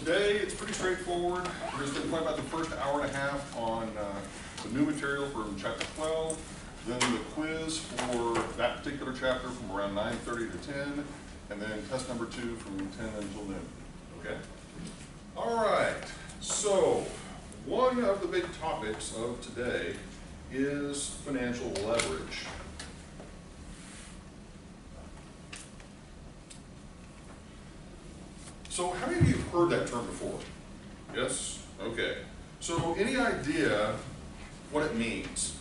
today it's pretty straightforward. We're just going to talk about the first hour and a half on the new material from chapter 12, then the quiz for that particular chapter from around 9:30 to 10, and then test number 2 from 10 until noon. Okay? All right. So one of the big topics of today is financial leverage. So how many of you have heard that term before? Yes? Okay. So any idea what it means?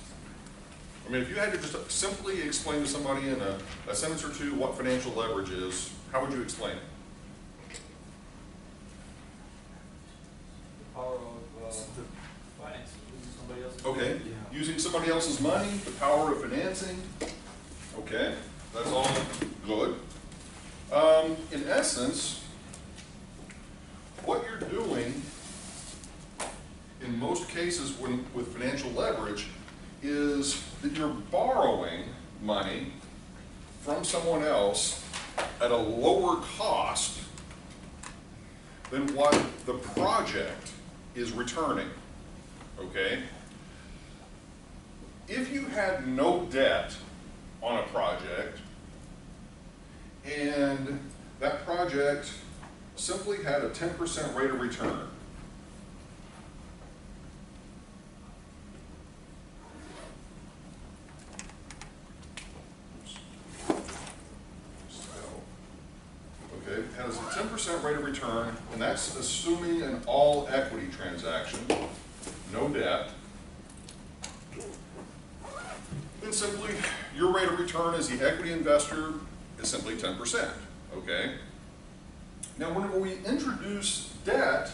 I mean, if you had to just simply explain to somebody in a sentence or two what financial leverage is, how would you explain it? The power of finance, using somebody else's Okay. money. Yeah. Using somebody else's money, the power of financing. Okay. That's all good. In essence, what you're doing in most cases with financial leverage is that you're borrowing money from someone else at a lower cost than what the project is returning. Okay? If you had no debt on a project and that project simply had a 10% rate of return, okay, has a 10% rate of return, and that's assuming an all equity transaction, no debt, then simply your rate of return as the equity investor is simply 10%, okay? Now, whenever we introduce debt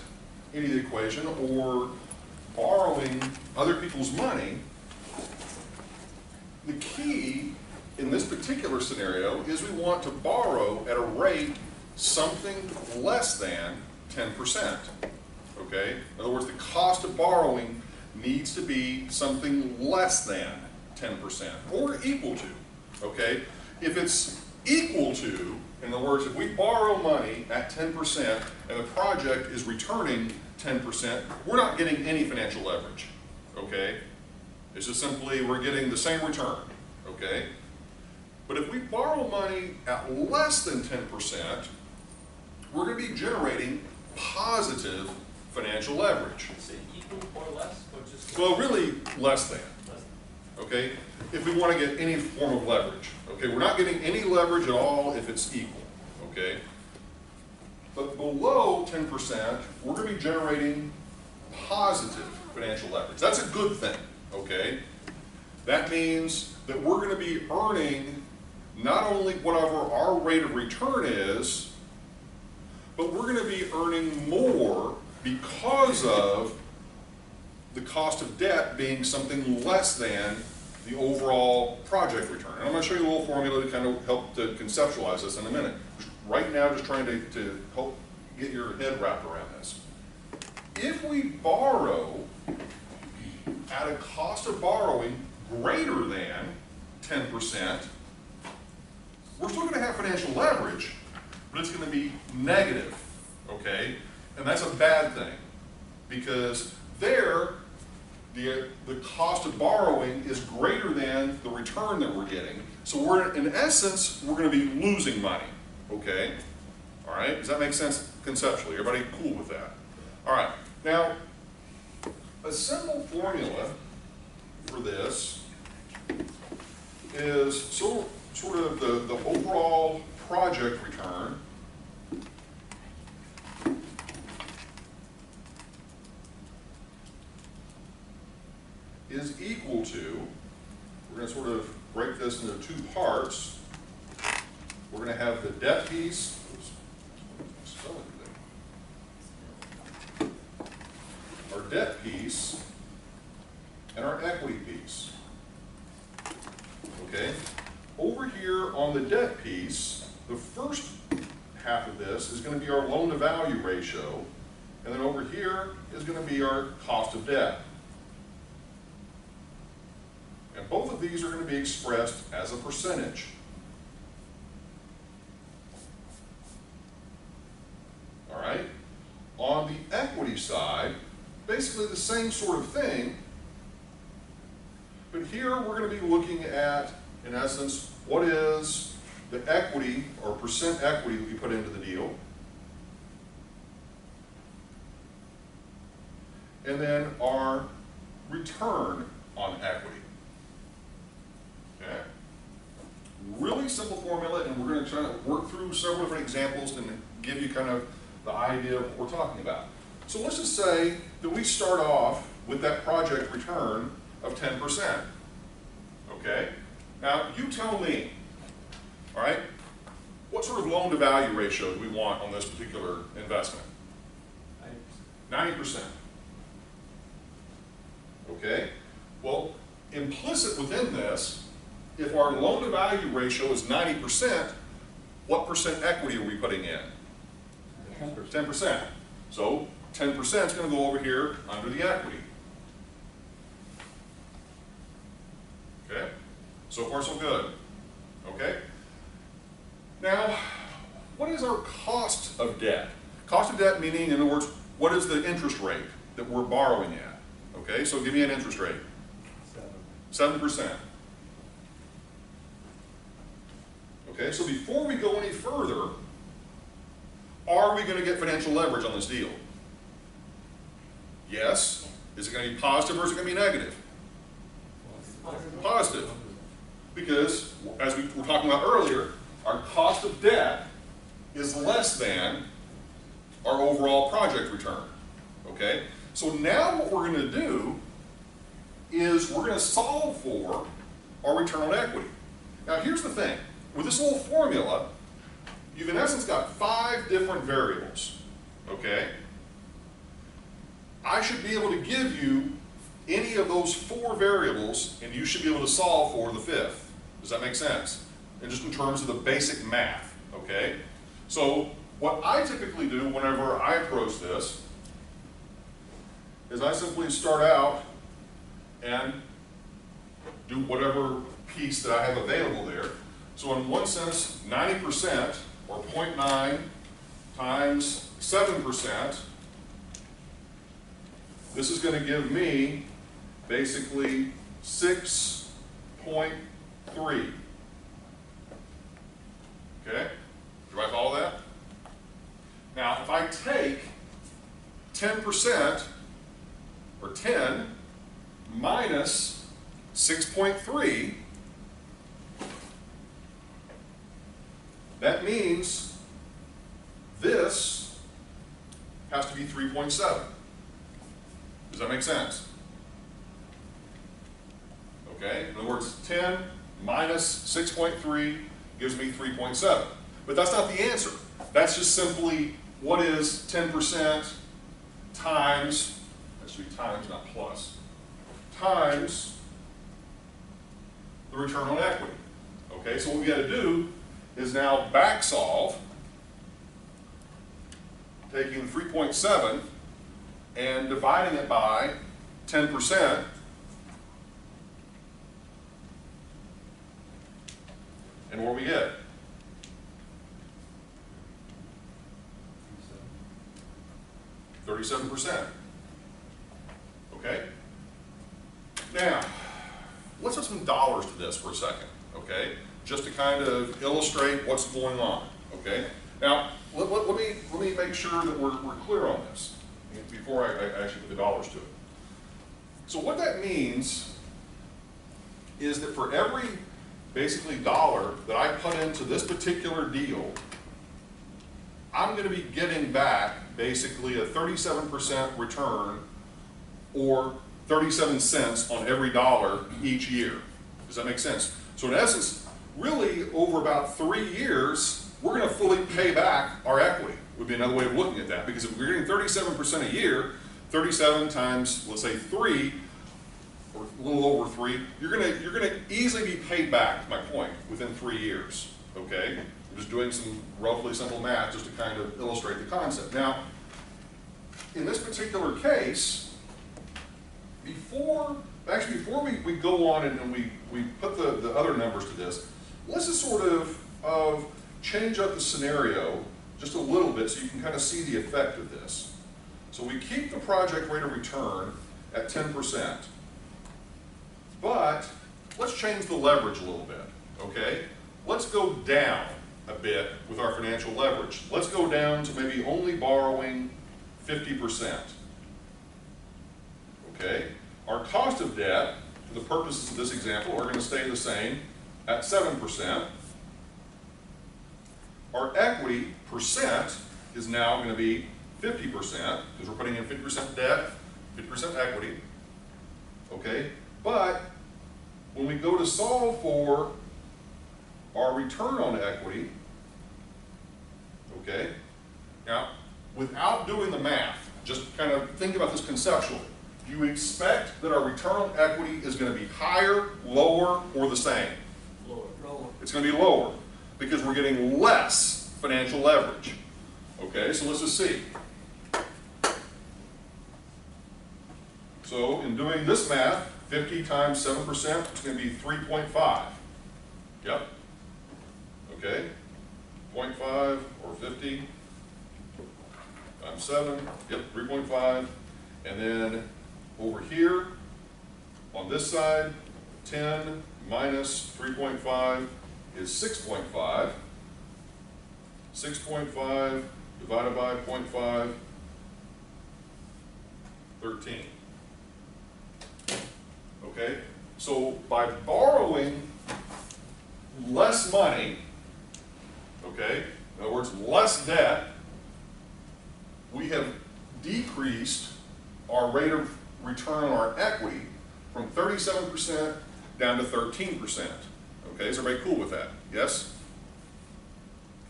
into the equation or borrowing other people's money, the key in this particular scenario is we want to borrow at a rate something less than 10%. Okay? In other words, the cost of borrowing needs to be something less than 10% or equal to. Okay? If it's equal to, in other words, if we borrow money at 10% and the project is returning 10%, we're not getting any financial leverage. Okay? It's just simply we're getting the same return. Okay? But if we borrow money at less than 10%, we're going to be generating positive financial leverage. Is it equal or less, or just? Well, really less than. Less Okay? If we want to get any form of leverage. Okay? We're not getting any leverage at all if it's equal. Okay? But below 10%, we're going to be generating positive financial leverage. That's a good thing. Okay? That means that we're going to be earning not only whatever our rate of return is, but we're going to be earning more because of the cost of debt being something less than the overall project return. And I'm going to show you a little formula to kind of help to conceptualize this in a minute. Right now, just trying to help get your head wrapped around this. If we borrow at a cost of borrowing greater than 10%, we're still going to have financial leverage, but it's going to be negative, okay? And that's a bad thing, because there, the cost of borrowing is greater than the return that we're getting. So we're, in essence, we're going to be losing money, okay? All right, does that make sense conceptually? Everybody cool with that? All right, now, a simple formula for this is sort of the overall project return is equal to, we're going to sort of break this into two parts. We're going to have the debt piece, our debt piece, and our equity piece. Okay? Over here on the debt piece, the first half of this is going to be our loan to value ratio, and then over here is going to be our cost of debt. And both of these are going to be expressed as a percentage. All right? On mortgage side, basically the same sort of thing, but here we're going to be looking at, in essence, what is the equity or percent equity that we put into the deal, and then our return on equity. Okay? Really simple formula, and we're going to try to work through several different examples to give you kind of the idea of what we're talking about. So let's just say that we start off with that project return of 10%. Okay? Now, you tell me, all right, what sort of loan-to-value ratio do we want on this particular investment? 90%. Okay? Well, implicit within this, if our loan-to-value ratio is 90%, what percent equity are we putting in? 10%. So 10% is going to go over here under the equity. Okay? So far so good. Okay? Now, what is our cost of debt? Cost of debt meaning, in other words, what is the interest rate that we're borrowing at? Okay, so give me an interest rate. 7%. Okay, so before we go any further, are we going to get financial leverage on this deal? Yes. Is it going to be positive or is it going to be negative? Positive. Because, as we were talking about earlier, our cost of debt is less than our overall project return. Okay? So now what we're going to do is we're going to solve for our return on equity. Now here's the thing. With this little formula, you've in essence got 5 different variables. Okay? I should be able to give you any of those 4 variables and you should be able to solve for the 5th. Does that make sense? And just in terms of the basic math. Okay? So what I typically do whenever I approach this is I simply start out and do whatever piece that I have available there. So in one sense, 90% or 0.9 times 7%, this is going to give me basically 6.3. Okay? Do I follow that? Now, if I take 10% or 10 minus 6.3, that means this has to be 3.7. Does that make sense? Okay, in other words, 10 minus 6.3 gives me 3.7. But that's not the answer. That's just simply what is 10% times, that should be times, not plus, times the return on equity. Okay, so what we got to do is now back solve, taking 3.7 and dividing it by 10%, and what do we get? 37%. Okay? Now, let's add some dollars to this for a second, okay? Just to kind of illustrate what's going on, okay? Now, let me make sure that we're clear on this before I actually put the dollars to it. So what that means is that for every basically dollar that I put into this particular deal, I'm going to be getting back basically a 37% return or 37 cents on every dollar each year. Does that make sense? So in essence, really over about 3 years, we're going to fully pay back our equity, would be another way of looking at that. Because if we're getting 37% a year, 37 times, let's say 3, or a little over 3, you're going to easily be paid back, to my point, within 3 years. Okay? I'm just doing some roughly simple math just to kind of illustrate the concept. Now, in this particular case, before we go on and we put the other numbers to this, let's just sort of change up the scenario just a little bit so you can kind of see the effect of this. So we keep the project rate of return at 10%. But let's change the leverage a little bit, okay? Let's go down a bit with our financial leverage. Let's go down to maybe only borrowing 50%. Okay? Our cost of debt, for the purposes of this example, are going to stay the same at 7%. Our equity percent is now going to be 50%, because we're putting in 50% debt, 50% equity. Okay? But when we go to solve for our return on equity, okay, now without doing the math, just kind of think about this conceptually. Do you expect that our return on equity is going to be higher, lower, or the same? Lower. It's going to be lower because we're getting less financial leverage. Okay, so let's just see. So in doing this math, 50 times 7%, it's going to be 3.5. Yep. Okay. 0.5 or 50 times 7. Yep, 3.5. And then over here, on this side, 10 minus 3.5 is 6.5. 6.5 divided by 0.5, 13. Okay, so by borrowing less money, okay, in other words, less debt, we have decreased our rate of return on our equity from 37% down to 13%. Okay, is everybody cool with that? Yes?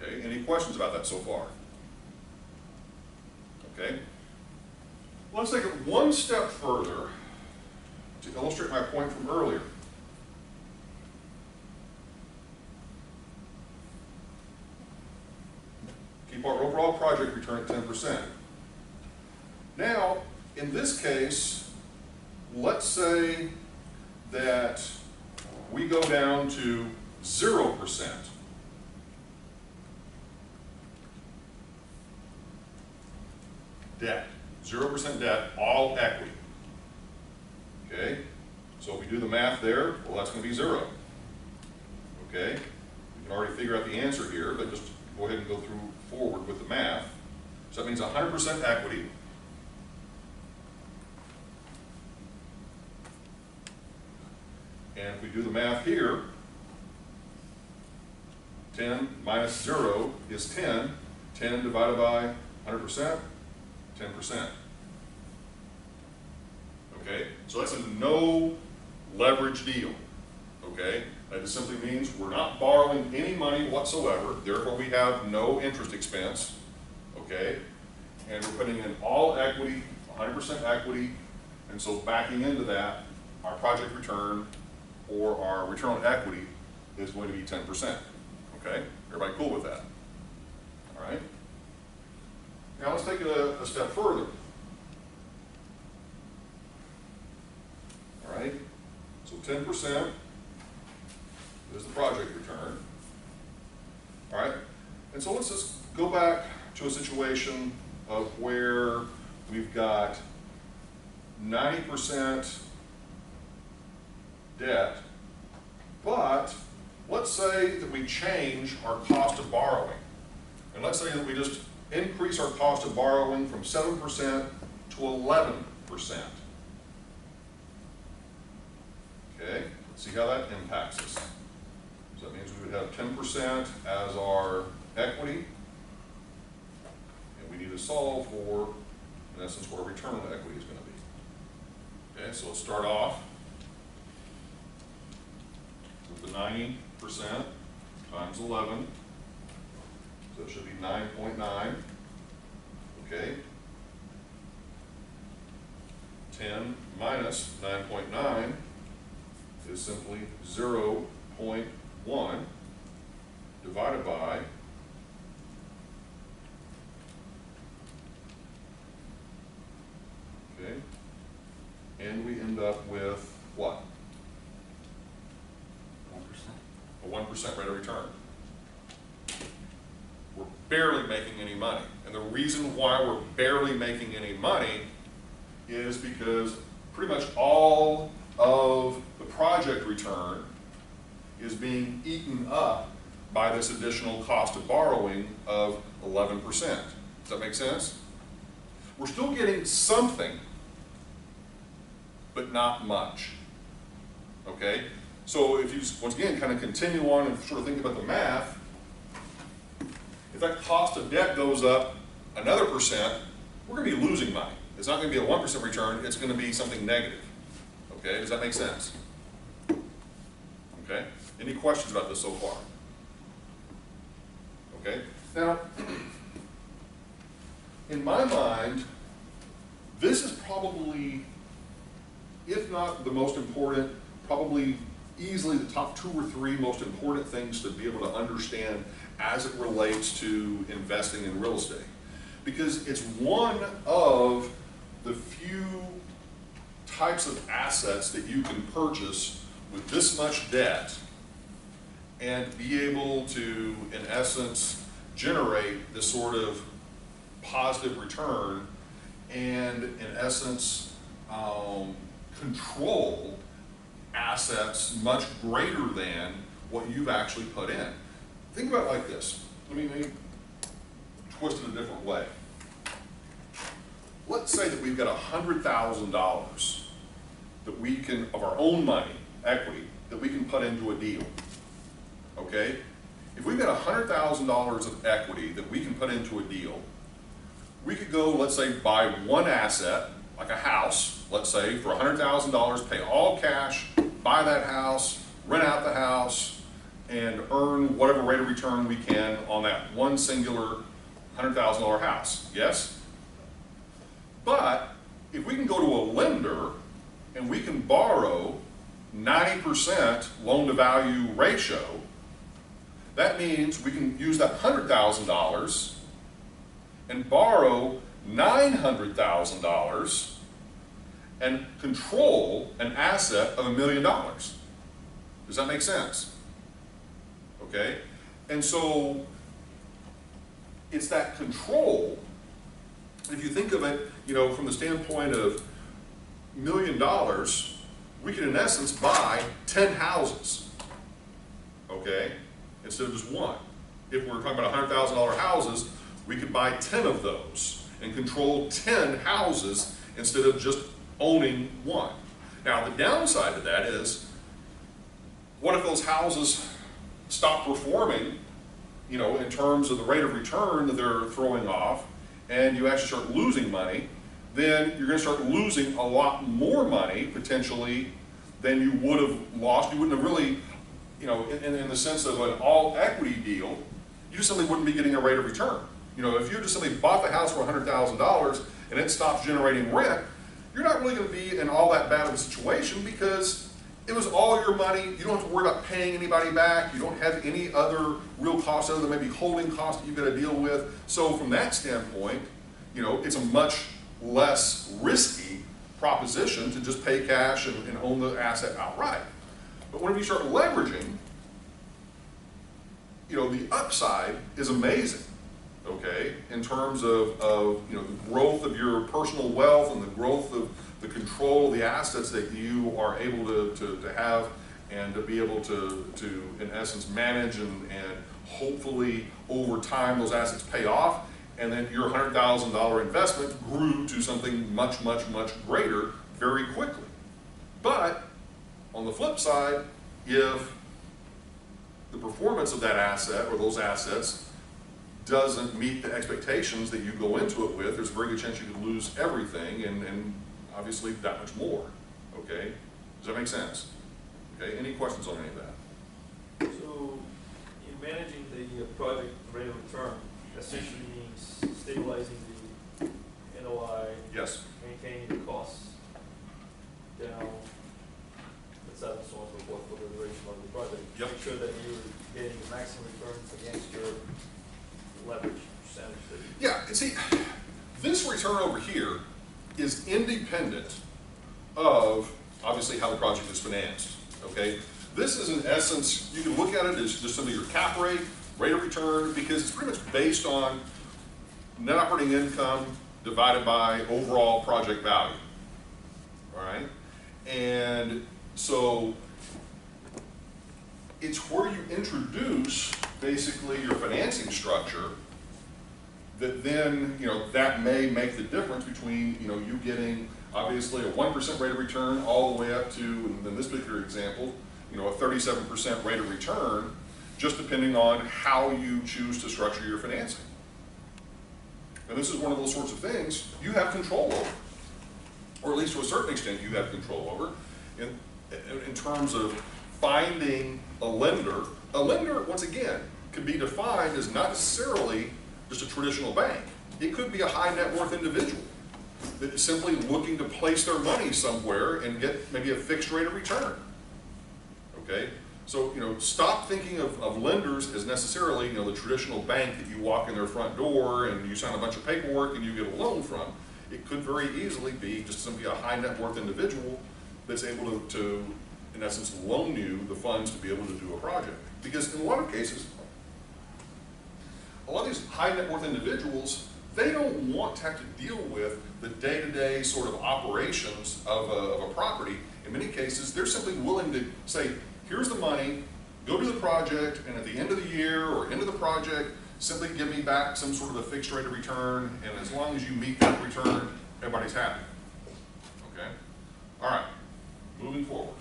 Okay, any questions about that so far? Okay, let's take it one step further to illustrate my point from earlier. Keep our overall project return at 10%. Now, in this case, let's say that we go down to 0%. Debt, 0% debt, all equity. Okay, so if we do the math there, well, that's going to be 0. Okay, we can already figure out the answer here, but just go ahead and go through forward with the math. So that means 100% equity. And if we do the math here, 10 minus 0 is 10. 10 divided by 100%, 10%. Okay, so that's a no leverage deal. Okay, that just simply means we're not borrowing any money whatsoever, therefore we have no interest expense. Okay, and we're putting in all equity, 100% equity, and so backing into that, our project return or our return on equity is going to be 10%. Okay, everybody cool with that? All right. Now let's take it a step further. All right, so 10% is the project return. All right, and so let's just go back to a situation of where we've got 90% debt, but let's say that we change our cost of borrowing. And let's say that we just increase our cost of borrowing from 7% to 11%. Okay, let's see how that impacts us. So that means we would have 10% as our equity, and we need to solve for, in essence, what our return on equity is going to be. Okay, so let's start off with the 90% times 11, so it should be 9.9. Okay, 10 minus 9.9 is simply 0.1 divided by okay, and we end up with what? 1%. A 1% rate of return. barely making any money. And the reason why we're barely making any money is because pretty much all of the project return is being eaten up by this additional cost of borrowing of 11%. Does that make sense? We're still getting something, but not much. Okay? So if you, once again, kind of continue on and sort of think about the math, if that cost of debt goes up another %, we're going to be losing money. It's not going to be a 1% return, it's going to be something negative. Okay, does that make sense? Okay, any questions about this so far? Okay, now, in my mind, this is probably, if not the most important, probably easily the top 2 or 3 most important things to be able to understand as it relates to investing in real estate. Because it's one of the few types of assets that you can purchase with this much debt and be able to, in essence, generate this sort of positive return and, in essence, control assets much greater than what you've actually put in. Think about it like this. Let me twist it a different way. Let's say that we've got $100,000 that we can, of our own money, equity, that we can put into a deal. Okay? If we've got $100,000 of equity that we can put into a deal, we could go, let's say, buy one asset, like a house, let's say, for $100,000, pay all cash, buy that house, rent out the house, and earn whatever rate of return we can on that one singular $100,000 house. Yes? But if we can go to a lender and we can borrow 90% loan-to-value ratio, that means we can use that $100,000 and borrow $900,000 and control an asset of $1 million. Does that make sense? Okay? And so it's that control. If you think of it, you know, from the standpoint of $1 million, we can in essence buy 10 houses, okay, instead of just one. If we're talking about $100,000 houses, we could buy 10 of those and control 10 houses instead of just owning one. Now, the downside to that is, what if those houses stop performing, you know, in terms of the rate of return that they're throwing off, and you actually start losing money? Then you're going to start losing a lot more money, potentially, than you would have lost. You wouldn't have really, you know, in the sense of an all-equity deal, you just simply wouldn't be getting a rate of return. You know, if you just simply bought the house for $100,000 and it stops generating rent, you're not really going to be in all that bad of a situation because it was all your money. You don't have to worry about paying anybody back. You don't have any other real costs other than maybe holding costs that you've got to deal with. So from that standpoint, you know, it's a much less risky proposition to just pay cash and own the asset outright. But whenever you start leveraging, you know, the upside is amazing, okay, in terms of you know, the growth of your personal wealth and the growth of the control of the assets that you are able to have and to be able to in essence, manage and hopefully over time those assets pay off. And then your $100,000 investment grew to something much, much, much greater very quickly. But on the flip side, if the performance of that asset or those assets doesn't meet the expectations that you go into it with, there's a very good chance you could lose everything and obviously that much more. Okay? Does that make sense? Okay? Any questions on any of that? So, in managing the project rate of return, essentially means stabilizing the NOI, yes, maintaining the costs down, etc., and so on and so forth for the duration of the project. Yep. Make sure that you're getting maximum returns against your leverage percentage. Yeah, and see, this return over here is independent of obviously how the project is financed. Okay, this is in essence, you can look at it as just simply your cap rate rate of return, because it's pretty much based on net operating income divided by overall project value. All right? And so it's where you introduce basically your financing structure that then, that may make the difference between, you getting obviously a 1% rate of return all the way up to, in this particular example, a 37% rate of return, just depending on how you choose to structure your financing. And this is one of those sorts of things you have control over, or at least to a certain extent you have control over, in terms of finding a lender. A lender, once again, could be defined as not necessarily just a traditional bank. It could be a high net worth individual that is simply looking to place their money somewhere and get maybe a fixed rate of return. Okay? So, stop thinking of lenders as necessarily, the traditional bank that you walk in their front door and you sign a bunch of paperwork and you get a loan from. It could very easily be just simply a high net worth individual that's able to in essence, loan you the funds to be able to do a project. Because in a lot of cases, a lot of these high net worth individuals, they don't want to have to deal with the day-to-day sort of operations of a property. In many cases, they're simply willing to say, here's the money, go do the project, and at the end of the year or end of the project, simply give me back some sort of a fixed rate of return, and as long as you meet that return, everybody's happy. Okay? All right, moving forward.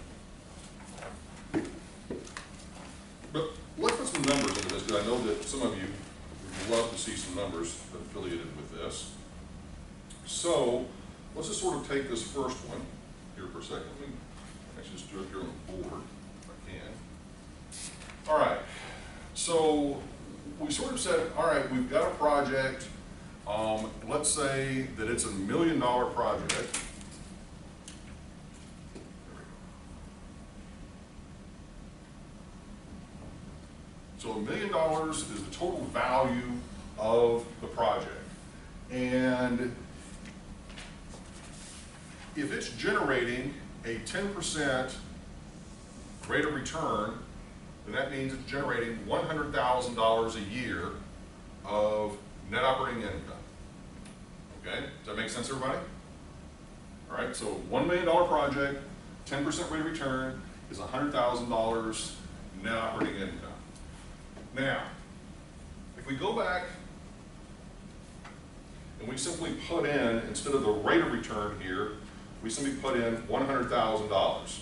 But let's put some numbers into this, because I know that some of you would love to see some numbers affiliated with this. So let's just sort of take this first one here for a second. Let me actually just do it here on the board, if I can. All right, so we sort of said, all right, we've got a project. Let's say that it's $1 million project. So $1 million is the total value of the project. And if it's generating a 10% rate of return, then that means it's generating $100,000 a year of net operating income. Okay, does that make sense, everybody? All right, so $1 million project, 10% rate of return is $100,000 net operating income. Now, if we go back and we simply put in, instead of the rate of return here, we simply put in $100,000.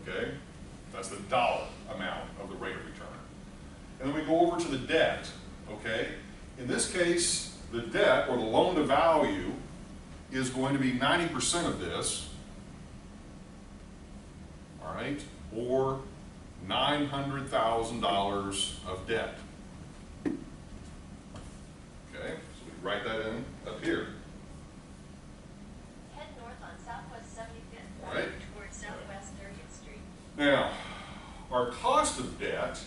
Okay? That's the dollar amount of the rate of return. And then we go over to the debt. Okay? In this case, the debt, or the loan to value, is going to be 90% of this. All right? Or $900,000 of debt. Okay, so we write that in up here. Head north on Southwest 75th, Right. towards Southwest 30th Street. Now, our cost of debt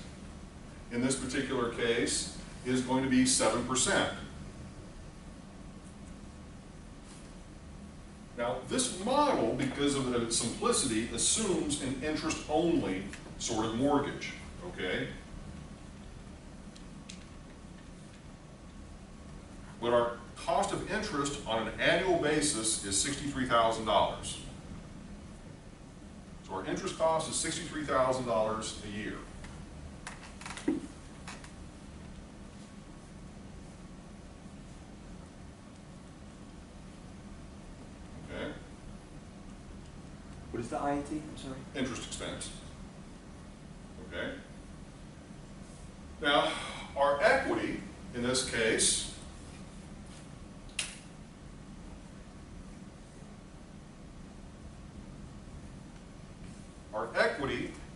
in this particular case is going to be 7%. Now, this model, because of its simplicity, assumes an interest-only sort of mortgage, okay? But our cost of interest on an annual basis is $63,000. So our interest cost is $63,000 a year. Okay? What is the INT? I'm sorry. Interest expense. Okay? Now, our equity, in this case,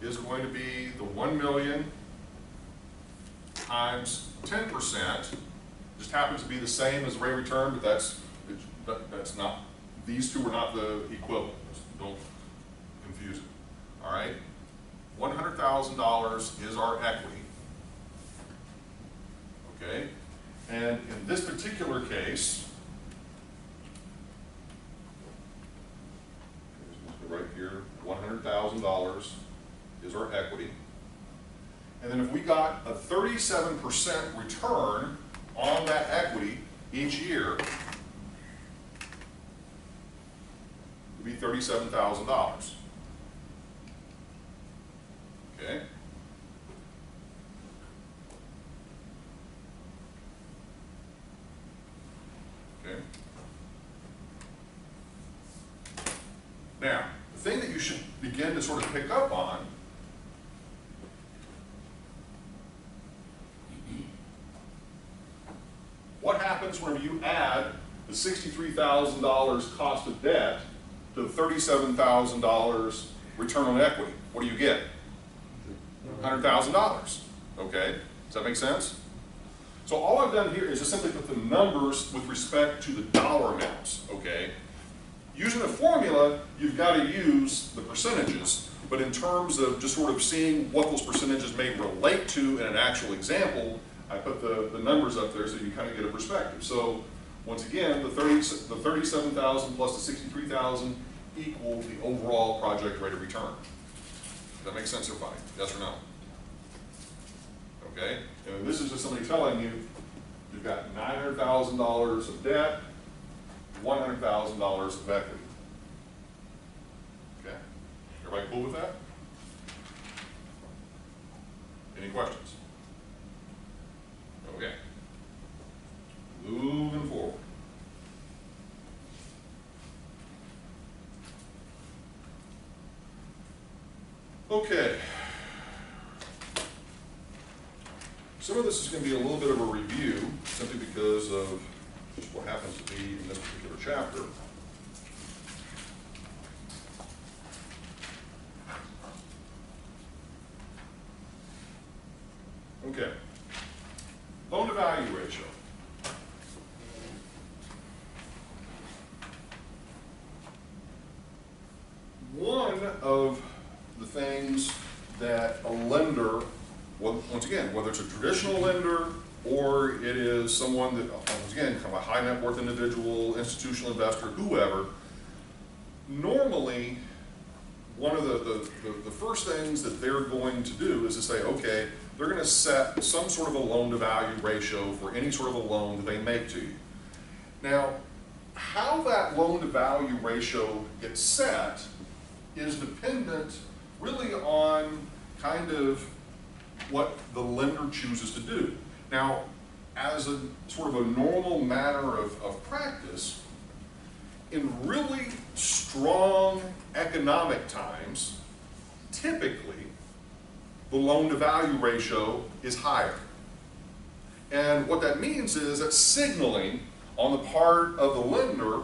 is going to be the $1 million times 10%. Just happens to be the same as rate of return, but that's not, these two are not the equivalent. Don't confuse it. All right? $100,000 is our equity. Okay? And in this particular case, right here, $100,000 is our equity. And 37% return on that equity each year would be $37,000. Okay? Okay? Now, the thing that you should begin to sort of pick up on what happens when you add the $63,000 cost of debt to the $37,000 return on equity? What do you get? $100,000. Okay? Does that make sense? So all I've done here is just simply put the numbers with respect to the dollar amounts. Okay? Using a formula, you've got to use the percentages, but in terms of just sort of seeing what those percentages may relate to in an actual example, I put the numbers up there so you kind of get a perspective. So once again, the 37,000 plus the 63,000 equal the overall project rate of return. Does that make sense or fine? Yes or no? Okay? And this is just somebody telling you you've got $900,000 of debt, $100,000 of equity. Okay? Everybody cool with that? Any questions? Okay. Moving forward. Okay. Some of this is going to be a little bit of a review, simply because of just what happens to be in this particular chapter. Okay. Loan to value ratio. One of the things that a lender, once again, whether it's a traditional lender or it is someone that, once again, kind of a high net worth individual, institutional investor, whoever, normally one of the first things that they're going to do is to say, okay, they're going to set some sort of a loan to value ratio for any sort of a loan that they make to you. Now, how that loan to value ratio gets set is dependent really on kind of what the lender chooses to do. Now, as a sort of a normal matter of practice, in really strong economic times, typically the loan to value ratio is higher. And what that means is that signaling on the part of the lender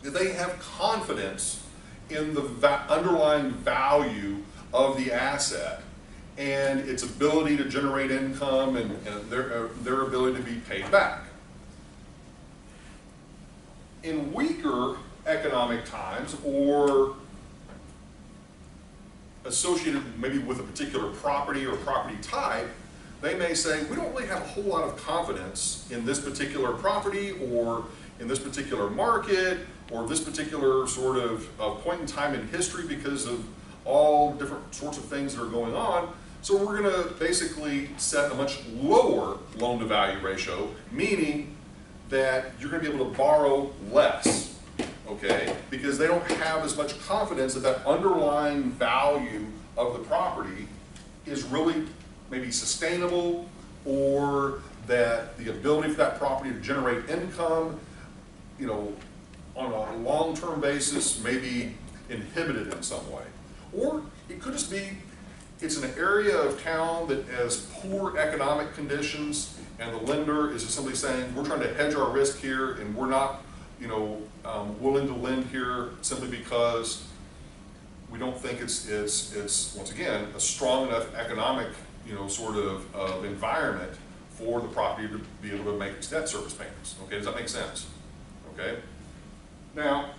that they have confidence in the underlying value of the asset and its ability to generate income and their ability to be paid back. In weaker economic times, or associated maybe with a particular property or property type, they may say, we don't really have a whole lot of confidence in this particular property or in this particular market or this particular sort of point in time in history because of all different sorts of things that are going on. So we're going to basically set a much lower loan to value ratio, meaning that you're going to be able to borrow less, okay? Because they don't have as much confidence that that underlying value of the property is really maybe sustainable, or that the ability for that property to generate income, you know, on a long-term basis may be inhibited in some way. Or it could just be it's an area of town that has poor economic conditions, and the lender is just simply saying, we're trying to hedge our risk here, and we're not, you know, willing to lend here simply because we don't think it's once again a strong enough economic, you know, sort of environment for the property to be able to make its debt service payments. Okay, does that make sense? Okay. Now,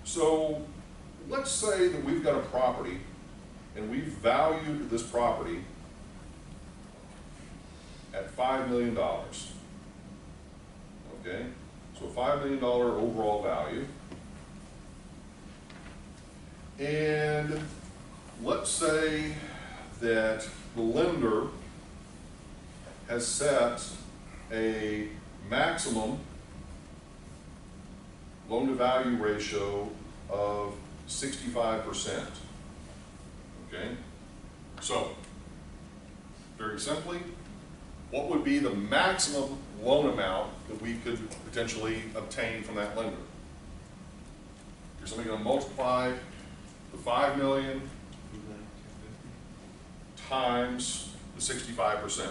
so let's say that we've got a property and we've valued this property at $5 million. Okay, so $5 million overall value. And let's say that the lender has set a maximum loan-to-value ratio of 65%. Okay? So, very simply, what would be the maximum loan amount that we could potentially obtain from that lender? You're simply going to multiply the 5 million times the 65%.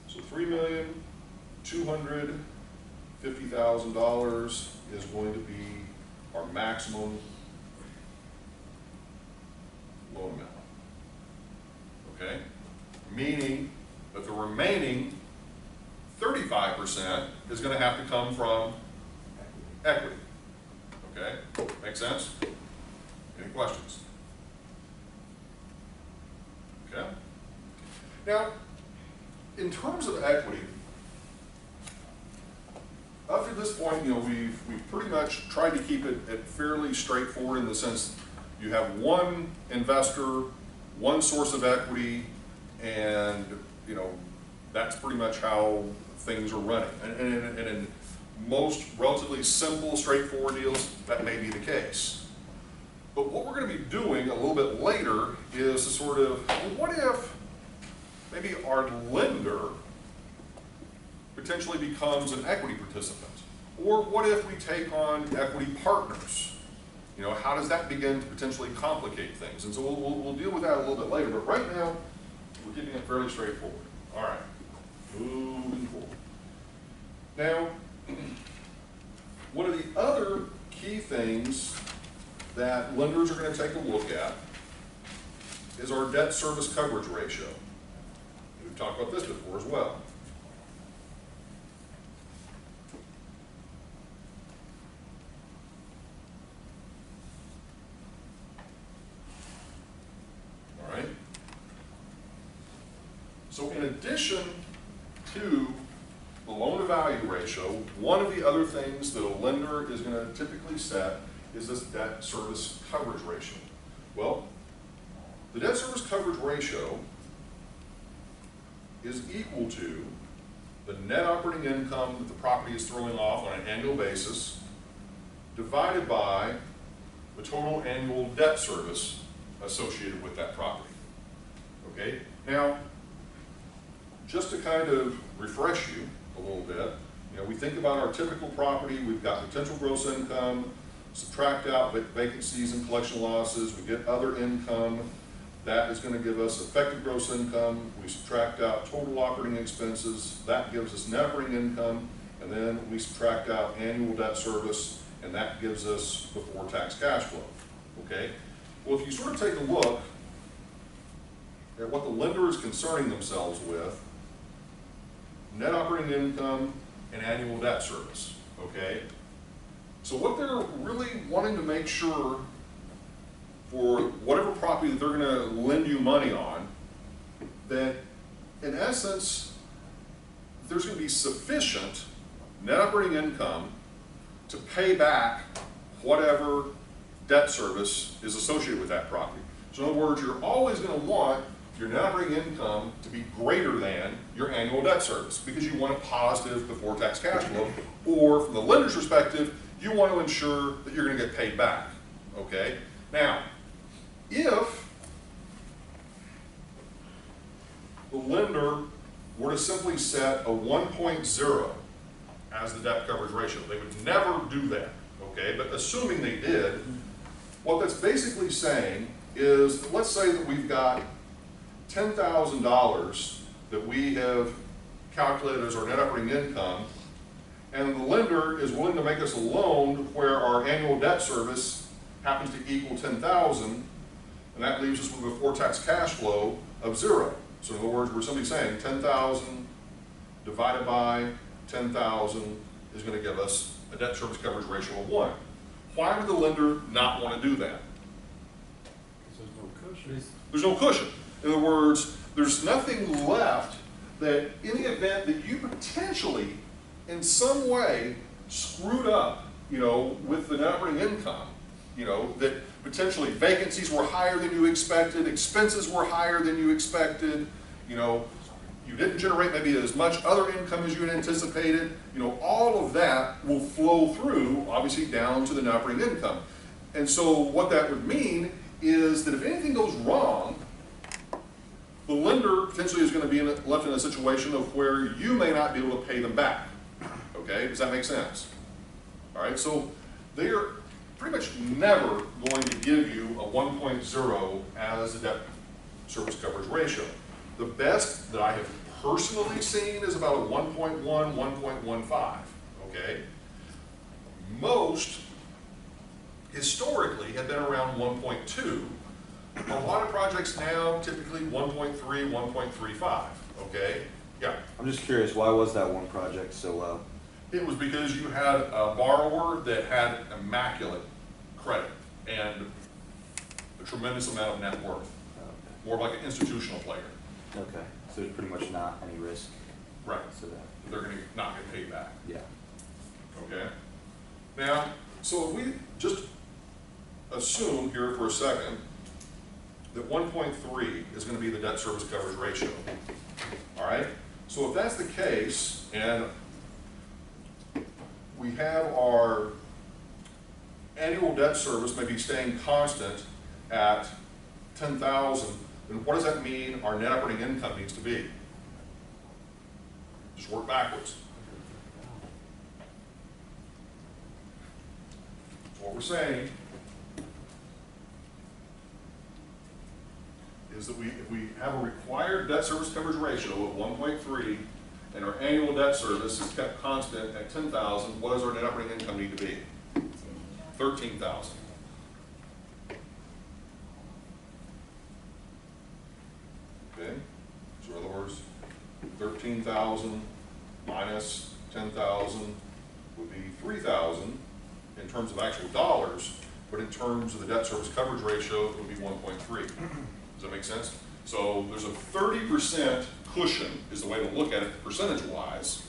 So $3,250,000 is going to be our maximum loan amount. Okay? Meaning that the remaining 35% is going to have to come from equity. Okay? Make sense? Any questions? Okay? Now, in terms of equity, up to this point, you know, we've pretty much tried to keep it fairly straightforward in the sense you have one investor, one source of equity, and you know that's pretty much how things are running. And in most relatively simple, straightforward deals, that may be the case. But what we're going to be doing a little bit later is to sort of, well, what if maybe our lender potentially becomes an equity participant? Or what if we take on equity partners? You know, how does that begin to potentially complicate things? And so we'll deal with that a little bit later, but right now, we're keeping it fairly straightforward. All right, moving forward. Now, one of the other key things that lenders are going to take a look at is our debt service coverage ratio. We've talked about this before as well. All right. So in addition to the loan-to-value ratio, one of the other things that a lender is going to typically set is this debt service coverage ratio. Well, the debt service coverage ratio is equal to the net operating income that the property is throwing off on an annual basis divided by the total annual debt service associated with that property. Okay? Now, just to kind of refresh you a little bit, you know, we think about our typical property, we've got potential gross income, subtract out vacancies and collection losses, we get other income. That is going to give us effective gross income. We subtract out total operating expenses. That gives us net operating income. And then we subtract out annual debt service, and that gives us before tax cash flow. Okay? Well, if you sort of take a look at what the lender is concerning themselves with, net operating income and annual debt service. Okay? So what they're really wanting to make sure for whatever property that they're going to lend you money on, that in essence, there's going to be sufficient net operating income to pay back whatever debt service is associated with that property. So in other words, you're always going to want your net operating income to be greater than your annual debt service because you want a positive before tax cash flow, or from the lender's perspective, you want to ensure that you're going to get paid back. Okay? Now, if the lender were to simply set a 1.0 as the debt coverage ratio, they would never do that, okay? But assuming they did, what that's basically saying is, let's say that we've got $10,000 that we have calculated as our net operating income, and the lender is willing to make us a loan where our annual debt service happens to equal $10,000, and that leaves us with a before tax cash flow of 0. So in other words, we're simply saying 10,000 divided by 10,000 is going to give us a debt service coverage ratio of 1. Why would the lender not want to do that? Because there's no cushion. There's no cushion. In other words, there's nothing left that in the event that you potentially, in some way, screwed up, with the net operating income, that potentially vacancies were higher than you expected, expenses were higher than you expected, you didn't generate maybe as much other income as you had anticipated, all of that will flow through, obviously, down to the net operating income. And so what that would mean is that if anything goes wrong, the lender potentially is going to be left in a situation of where you may not be able to pay them back. Okay, does that make sense? All right, so they are pretty much never going to give you a 1.0 as a debt service coverage ratio. The best that I have personally seen is about a 1.1, 1.15, okay? Most historically have been around 1.2. A lot of projects now typically 1.3, 1.35, okay? Yeah. I'm just curious, why was that one project so low? It was because you had a borrower that had immaculate credit and a tremendous amount of net worth. More like an institutional player. Okay, so there's pretty much not any risk. Right. So that, They're going to not get paid back. yeah. Okay? Now, so if we just assume here for a second that 1.3 is going to be the debt service coverage ratio. All right? So if that's the case, and we have our annual debt service maybe staying constant at 10,000, then what does that mean our net operating income needs to be? Just work backwards. So what we're saying is that if we have a required debt service coverage ratio of 1.3 and our annual debt service is kept constant at 10,000, what does our net operating income need to be? 13,000. Okay, so in other words, 13,000 minus 10,000 would be 3,000 in terms of actual dollars, but in terms of the debt service coverage ratio, it would be 1.3. Does that make sense? So there's a 30% cushion is the way to look at it percentage-wise,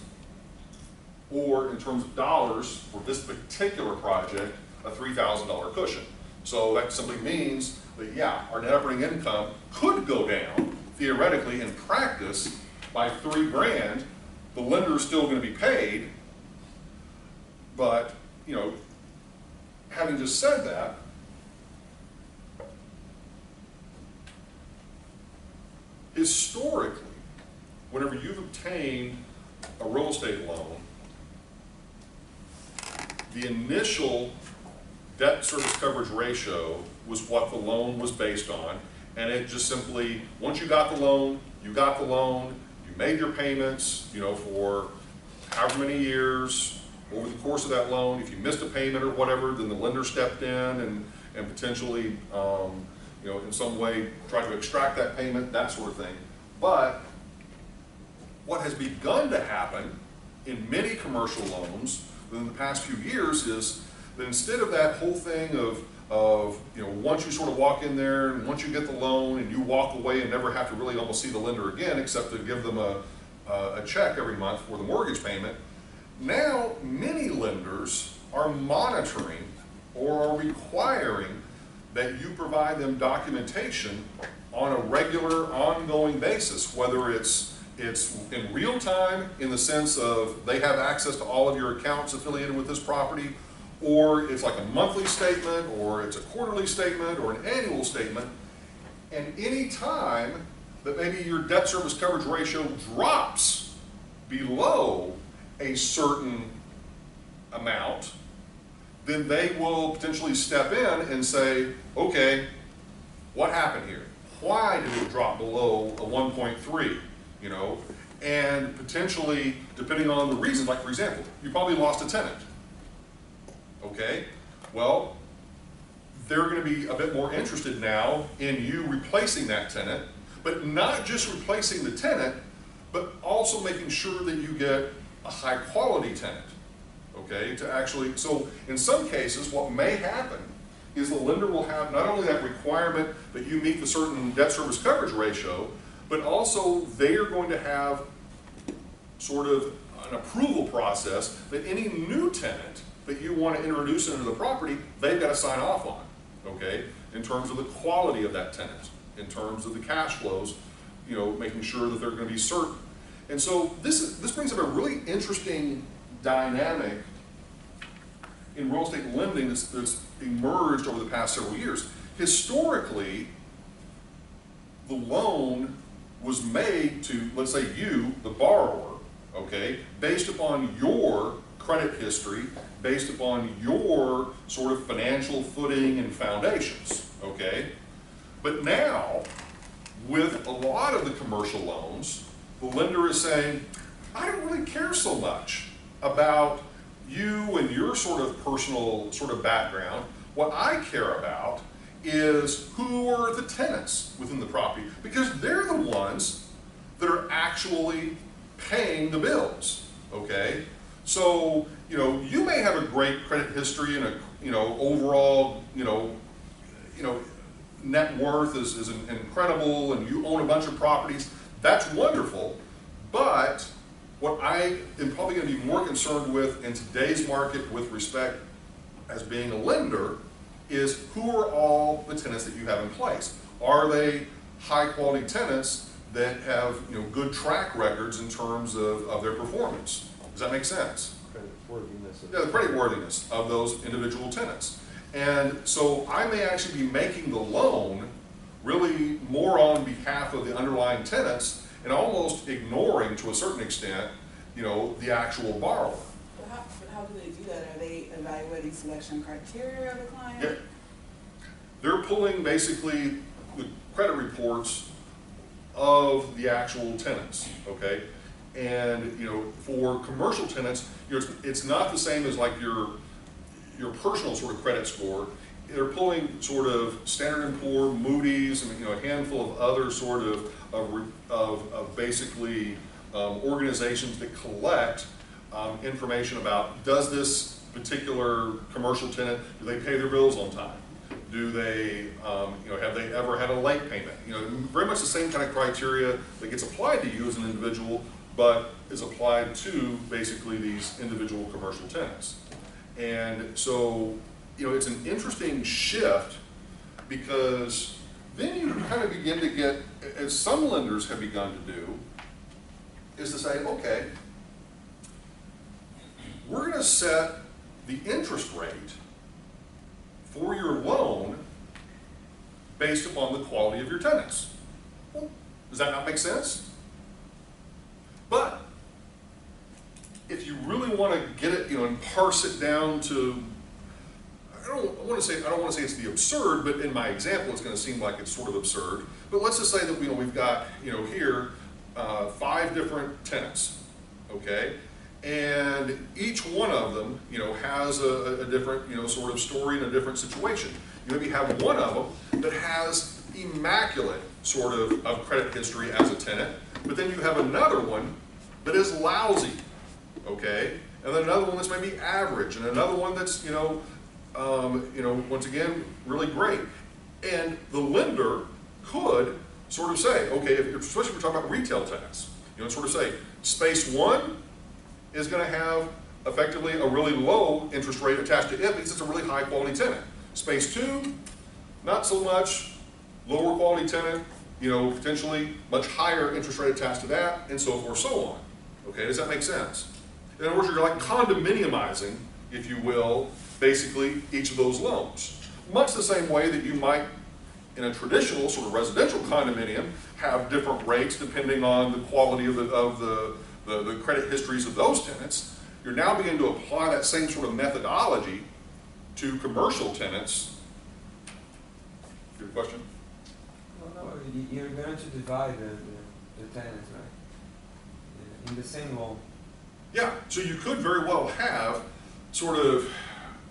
or in terms of dollars for this particular project, a $3,000 cushion. So that simply means that, yeah, our net operating income could go down, theoretically, in practice, by $3,000. The lender is still going to be paid, but, having just said that, historically, whenever you've obtained a real estate loan, the initial debt service coverage ratio was what the loan was based on, and it just simply, once you got the loan, you made your payments, for however many years over the course of that loan. If you missed a payment or whatever, then the lender stepped in and potentially, in some way tried to extract that payment, that sort of thing. But what has begun to happen in many commercial loans within the past few years is that instead of that whole thing of once you sort of walk in there and once you get the loan and you walk away and never have to really almost see the lender again except to give them a check every month for the mortgage payment, now many lenders are monitoring or are requiring that you provide them documentation on a regular, ongoing basis, whether it's in real time in the sense of they have access to all of your accounts affiliated with this property, or it's like a monthly statement, or it's a quarterly statement, or an annual statement. And any time that maybe your debt service coverage ratio drops below a certain amount, then they will potentially step in and say, okay, what happened here? Why did it drop below a 1.3? And potentially, depending on the reason, like for example, you probably lost a tenant. Okay, well, they're going to be a bit more interested now in you replacing that tenant, but not just replacing the tenant, but also making sure that you get a high quality tenant. Okay, so in some cases, what may happen is the lender will have not only that requirement that you meet the certain debt service coverage ratio, but also they are going to have sort of an approval process that any new tenant that you want to introduce into the property, they've got to sign off on, okay? In terms of the quality of that tenant, in terms of the cash flows, you know, making sure that they're going to be certain. And so this brings up a really interesting dynamic in real estate lending that's emerged over the past several years. Historically, the loan was made to, let's say you, the borrower, okay, based upon your credit history, based upon your sort of financial footing and foundations, okay? But now, with a lot of the commercial loans, the lender is saying, I don't really care so much about you and your sort of personal sort of background. What I care about is who are the tenants within the property, because they're the ones that are actually paying the bills, okay? So, you know, you may have a great credit history and a, you know, overall, you know, net worth is incredible and you own a bunch of properties. That's wonderful, but what I am probably going to be more concerned with in today's market with respect as being a lender is who are all the tenants that you have in place? Are they high quality tenants that have, you know, good track records in terms of their performance? Does that make sense? Creditworthiness. Yeah, the creditworthiness of those individual tenants. And so I may actually be making the loan really more on behalf of the underlying tenants and almost ignoring to a certain extent, you know, the actual borrower. But how do they do that? Are they evaluating selection criteria of the client? Yeah. They're pulling basically the credit reports of the actual tenants, okay? And, you know, for commercial tenants, you know, it's not the same as like your personal sort of credit score. They're pulling sort of Standard & Poor, Moody's, and, you know, a handful of other sort of basically organizations that collect information about, does this particular commercial tenant, do they pay their bills on time? Do they, you know, have they ever had a late payment? You know, very much the same kind of criteria that gets applied to you as an individual, but is applied to basically these individual commercial tenants. And so, you know, it's an interesting shift because then you kind of begin to get, as some lenders have begun to do, is to say, okay, we're going to set the interest rate for your loan based upon the quality of your tenants. Well, does that not make sense? But if you really want to get it, you know, and parse it down to, I don't want to say it's the absurd, but in my example, it's going to seem like it's sort of absurd. But let's just say that, you know, we've got, you know, here 5 different tenants, okay, and each one of them, you know, has a different, you know, sort of story and a different situation. You maybe have one of them that has immaculate sort of credit history as a tenant, but then you have another one that is lousy, okay, and then another one that's maybe average, and another one that's, you know, once again, really great. And the lender could sort of say, okay, especially if we're talking about retail tenants, you know, sort of say, space 1 is going to have effectively a really low interest rate attached to it because it's a really high quality tenant. Space 2, not so much, lower quality tenant, you know, potentially much higher interest rate attached to that, and so forth, so on. Okay, does that make sense? In other words, you're like condominiumizing, if you will, basically each of those loans. Much the same way that you might, in a traditional sort of residential condominium, have different rates depending on the quality of the credit histories of those tenants. You're now beginning to apply that same sort of methodology to commercial tenants. Your question? Well, you're going to divide the tenants, right? In the same loan. Yeah, so you could very well have sort of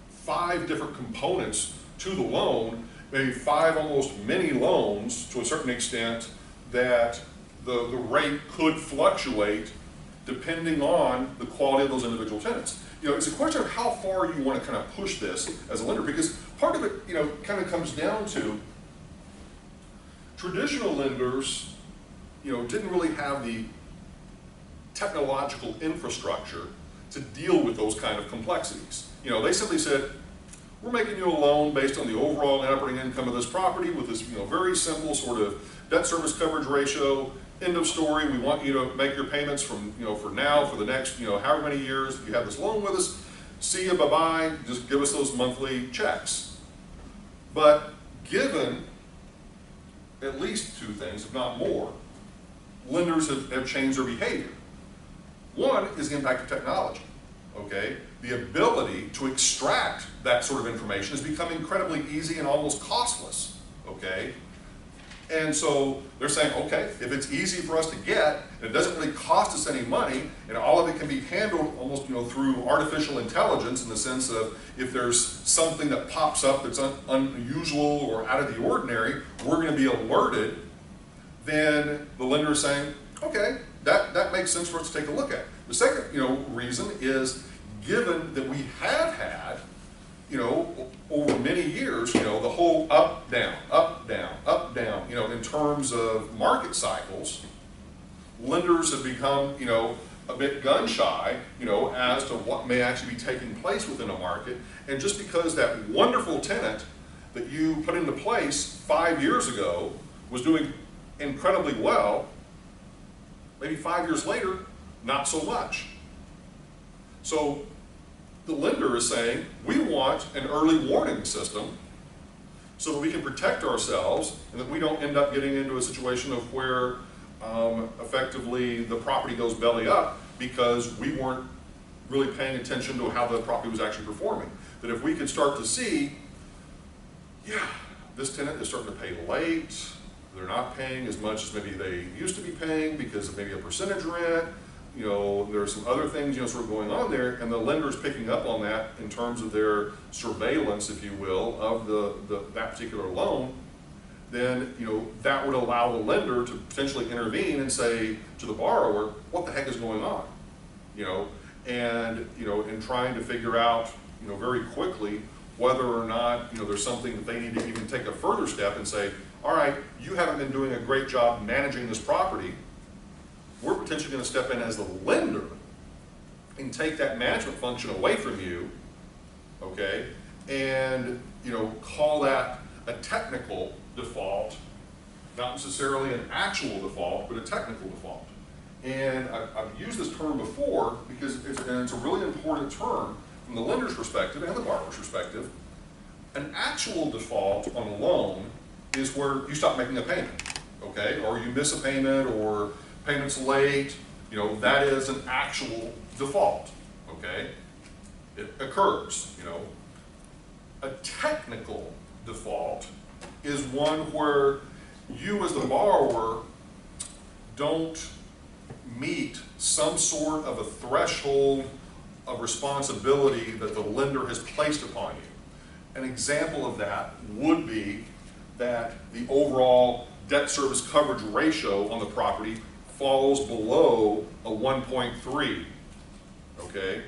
5 different components to the loan, maybe 5 almost mini loans to a certain extent that the rate could fluctuate depending on the quality of those individual tenants. You know, it's a question of how far you want to kind of push this as a lender, because part of it, you know, kind of comes down to traditional lenders, you know, didn't really have the technological infrastructure to deal with those kind of complexities. You know, they simply said, we're making you a loan based on the overall net operating income of this property with this, you know, very simple sort of debt service coverage ratio, end of story. We want you to make your payments from, you know, for now, for the next, you know, however many years you have this loan with us. See you, bye-bye, just give us those monthly checks. But given at least two things, if not more, lenders have changed their behavior. One is the impact of technology, okay? The ability to extract that sort of information has become incredibly easy and almost costless, okay? And so they're saying, okay, if it's easy for us to get, and it doesn't really cost us any money, and all of it can be handled almost, you know, through artificial intelligence in the sense of if there's something that pops up that's unusual or out of the ordinary, we're going to be alerted, then the lender is saying, okay, that makes sense for us to take a look at. The second, you know, reason is given that we have had, you know, over many years, you know, the whole up, down, you know, in terms of market cycles, lenders have become, you know, a bit gun shy, you know, as to what may actually be taking place within a market. And just because that wonderful tenant that you put into place 5 years ago was doing incredibly well, maybe 5 years later, not so much. So the lender is saying, we want an early warning system so that we can protect ourselves and that we don't end up getting into a situation of where effectively the property goes belly up because we weren't really paying attention to how the property was actually performing. That if we could start to see, yeah, this tenant is starting to pay late, they're not paying as much as maybe they used to be paying because of maybe a percentage rent, you know, there are some other things, you know, sort of going on there, and the lender's picking up on that in terms of their surveillance, if you will, of that particular loan, then, you know, that would allow the lender to potentially intervene and say to the borrower, what the heck is going on? You know, and, you know, in trying to figure out, you know, very quickly whether or not, you know, there's something that they need to even take a further step and say, all right, you haven't been doing a great job managing this property. We're potentially going to step in as the lender and take that management function away from you, okay, and, you know, call that a technical default, not necessarily an actual default, but a technical default. And I've used this term before because it's a really important term from the lender's perspective and the borrower's perspective. An actual default on a loan is where you stop making a payment, okay, or you miss a payment or payments late, you know, that is an actual default, okay? It occurs, you know. A technical default is one where you as the borrower don't meet some sort of a threshold of responsibility that the lender has placed upon you. An example of that would be that the overall debt service coverage ratio on the property falls below a 1.3, okay?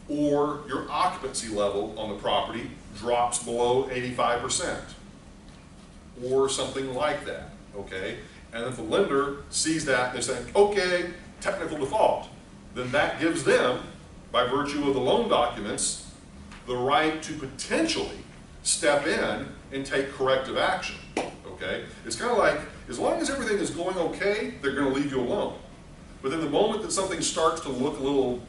Or your occupancy level on the property drops below 85%, or something like that, okay? And if the lender sees that, they're saying, okay, technical default, then that gives them, by virtue of the loan documents, the right to potentially step in and take corrective action, okay? It's kind of like, as long as everything is going okay, they're going to leave you alone. But then the moment that something starts to look a little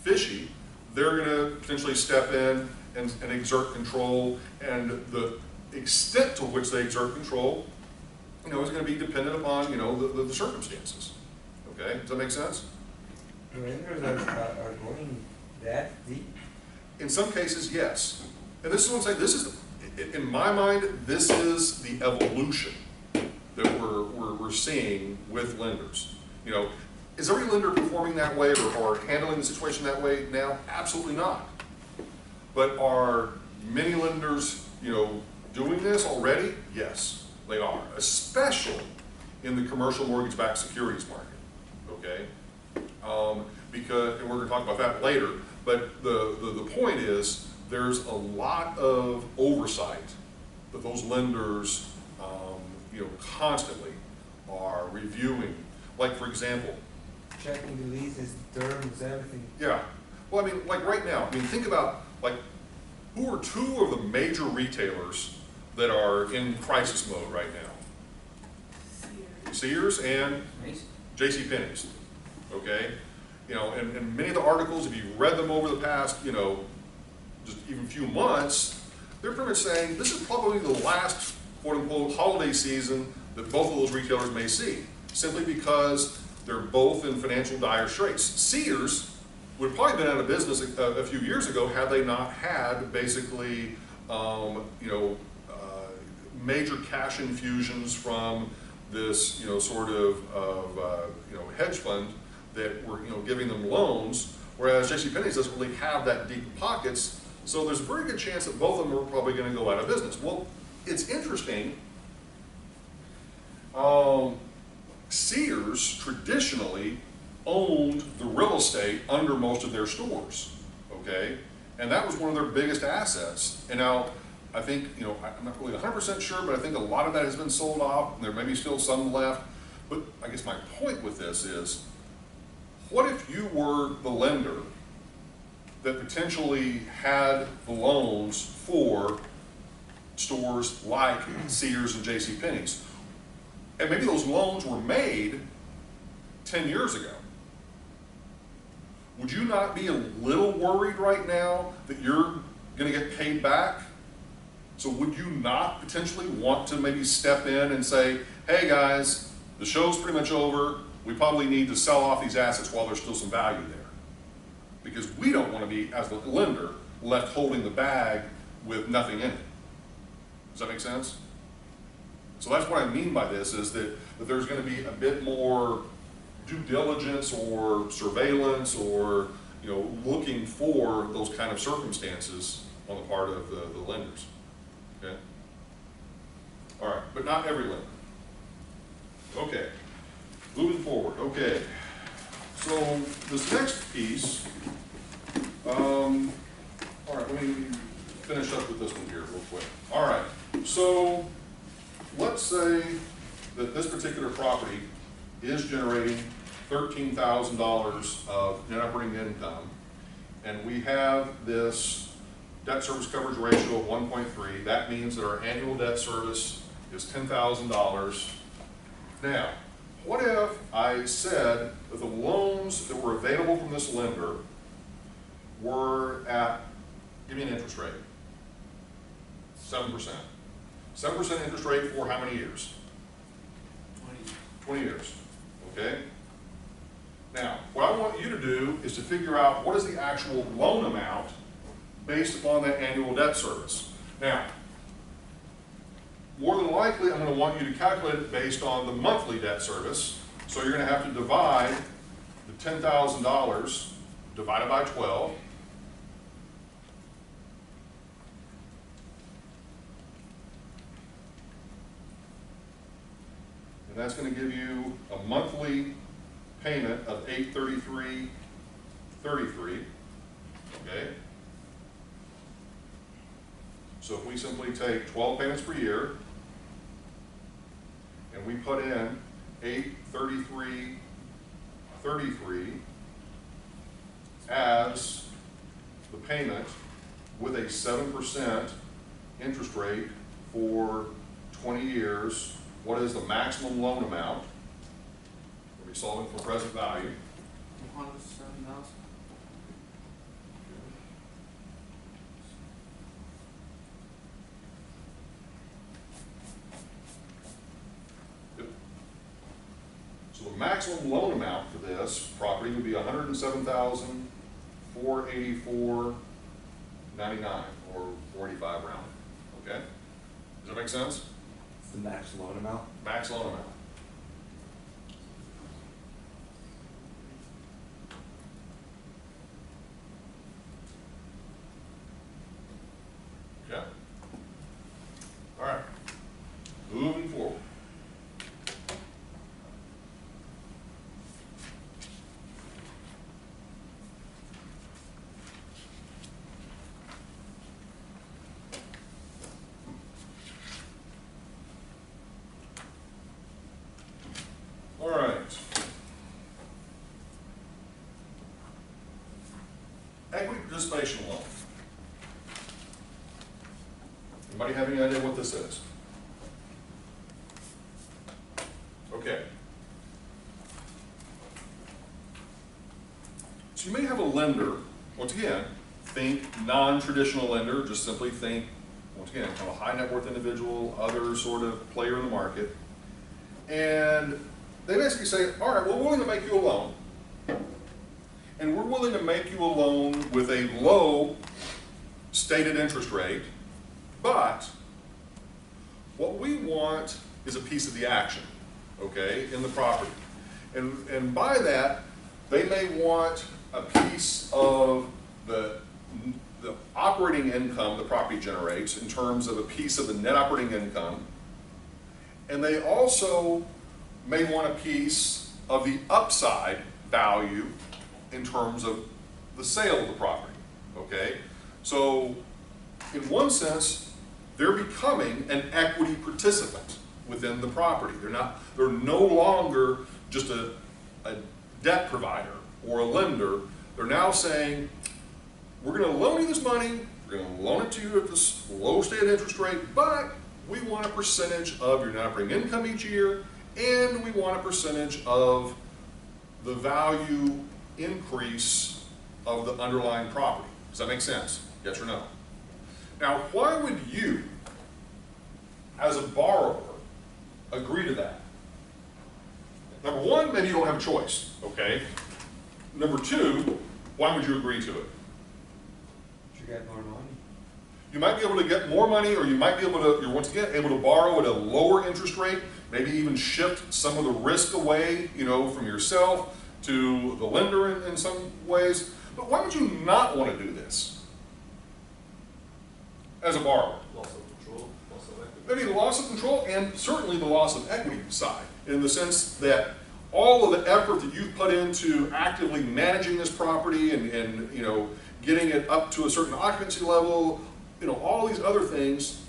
fishy, they're going to potentially step in and exert control, and the extent to which they exert control, you know, is going to be dependent upon, you know, the circumstances. Okay, does that make sense? Lenders are going that deep? In some cases, yes. And this is what I'm saying, this is, in my mind, this is the evolution that we're seeing with lenders. You know, is every lender performing that way or handling the situation that way now? Absolutely not. But are many lenders, you know, doing this already? Yes, they are, especially in the commercial mortgage-backed securities market, okay? Because, and we're going to talk about that later, but the point is there's a lot of oversight that those lenders, you know, constantly are reviewing. Like, for example, checking the leases, terms, everything. Yeah. Well, I mean, like right now, I mean, think about, like, who are two of the major retailers that are in crisis mode right now? Sears and JCPenney's, okay? You know, and many of the articles, if you've read them over the past, you know, just even few months, they're pretty much saying this is probably the last, quote unquote, holiday season that both of those retailers may see, simply because they're both in financial dire straits. Sears would have probably been out of business a few years ago had they not had basically, you know, major cash infusions from this, you know, sort of, you know, hedge fund that were, you know, giving them loans, whereas JCPenney's doesn't really have that deep pockets, so there's a very good chance that both of them are probably going to go out of business. Well, it's interesting. Sears traditionally owned the real estate under most of their stores, okay? And that was one of their biggest assets. And now, I think, you know, I'm not really 100% sure, but I think a lot of that has been sold off, and there may be still some left. But I guess my point with this is, what if you were the lender that potentially had the loans for stores like Sears and JCPenney's? And maybe those loans were made 10 years ago. Would you not be a little worried right now that you're going to get paid back? So would you not potentially want to maybe step in and say, hey guys, the show's pretty much over, we probably need to sell off these assets while there's still some value there? Because we don't want to be, as the lender, left holding the bag with nothing in it. Does that make sense? So that's what I mean by this, is that there's going to be a bit more due diligence or surveillance or, you know, looking for those kind of circumstances on the part of the lenders. Okay? All right, but not every lender. Okay, moving forward. Okay, so this next piece, all right, let me finish up with this one here real quick. All right, so let's say that this particular property is generating $13,000 of net operating income, and we have this debt service coverage ratio of 1.3. That means that our annual debt service is $10,000. Now, what if I said that the loans that were available from this lender were at, give me an interest rate, 7%. 7% interest rate for how many years? 20 years, okay? Now, what I want you to do is to figure out what is the actual loan amount based upon that annual debt service. Now, more than likely, I'm going to want you to calculate it based on the monthly debt service. So you're going to have to divide the $10,000 divided by 12. And that's going to give you a monthly payment of $833.33. Okay? So if we simply take 12 payments per year, and we put in $833.33 as the payment with a 7% interest rate for 20 years, what is the maximum loan amount? We'll be solving for present value. So the maximum loan amount for this property would be $107,484.99, or 485 rounded. Okay? Does that make sense? It's the max loan amount. Max loan amount. Okay. All right. Moving forward. All right. equity participation loan. Anybody have any idea what this is? Okay. So you may have a lender, once again, think non-traditional lender, just simply think, once again, kind of a high net worth individual, other sort of player in the market. And they basically say, all right, we're willing to make you a loan. And we're willing to make you a loan with a low stated interest rate, but what we want is a piece of the action, okay, in the property. And by that, they may want a piece of the operating income the property generates in terms of a piece of the net operating income. And they also may want a piece of the upside value in terms of the sale of the property, okay? So in one sense, they're becoming an equity participant within the property. They're no longer just a debt provider or a lender. They're now saying, we're going to loan you this money, we're going to loan it to you at this low stated interest rate, but we want a percentage of your net operating income each year, and we want a percentage of the value increase of the underlying property. Does that make sense? Yes or no? Now, why would you, as a borrower, agree to that? Number one, maybe you don't have a choice, okay? Number two, why would you agree to it? You get more money. You might be able to get more money, or you might be able to, you're once again able to borrow at a lower interest rate, maybe even shift some of the risk away, you know, from yourself to the lender in some ways. But why would you not want to do this as a borrower? Loss of control, loss of equity. Maybe the loss of control and certainly the loss of equity side, in the sense that all of the effort that you've put into actively managing this property and you know, getting it up to a certain occupancy level, you know, all these other things,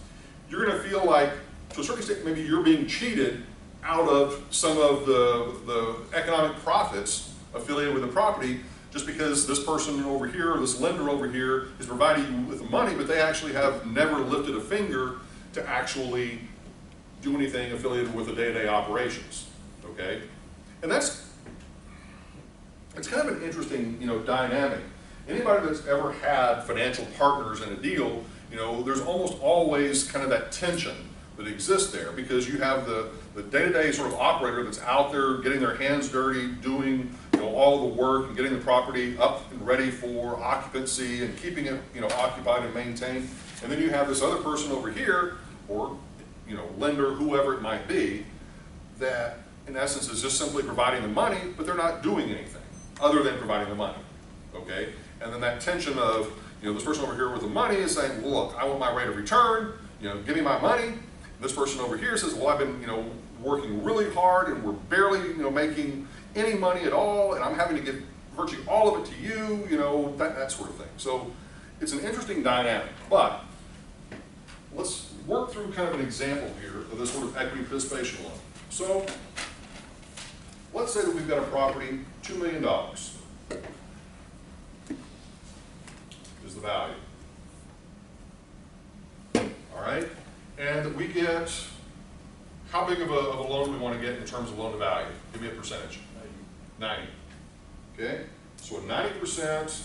you're going to feel like, to a certain extent, maybe you're being cheated out of some of the economic profits affiliated with the property, just because this person over here, or this lender over here, is providing you with the money, but they actually have never lifted a finger to actually do anything affiliated with the day-to-day operations, okay? And it's kind of an interesting, you know, dynamic. Anybody that's ever had financial partners in a deal, you know, there's almost always kind of that tension that exists there, because you have the day-to-day sort of operator that's out there getting their hands dirty, doing, you know, all the work and getting the property up and ready for occupancy and keeping it, you know, occupied and maintained. And then you have this other person over here, or, you know, lender, whoever it might be, that in essence is just simply providing the money, but they're not doing anything other than providing the money, okay? And then that tension of, you know, this person over here with the money is saying, well, look, I want my rate of return, you know, give me my money. This person over here says, well, I've been, you know, working really hard and we're barely, you know, making any money at all, and I'm having to give virtually all of it to you, you know, that sort of thing. So it's an interesting dynamic, but let's work through kind of an example here of this sort of equity participation loan. So let's say that we've got a property, $2 million is the value. All right? And we get, how big of a loan do we want to get in terms of loan to value? Give me a percentage. 90. Okay? So a 90%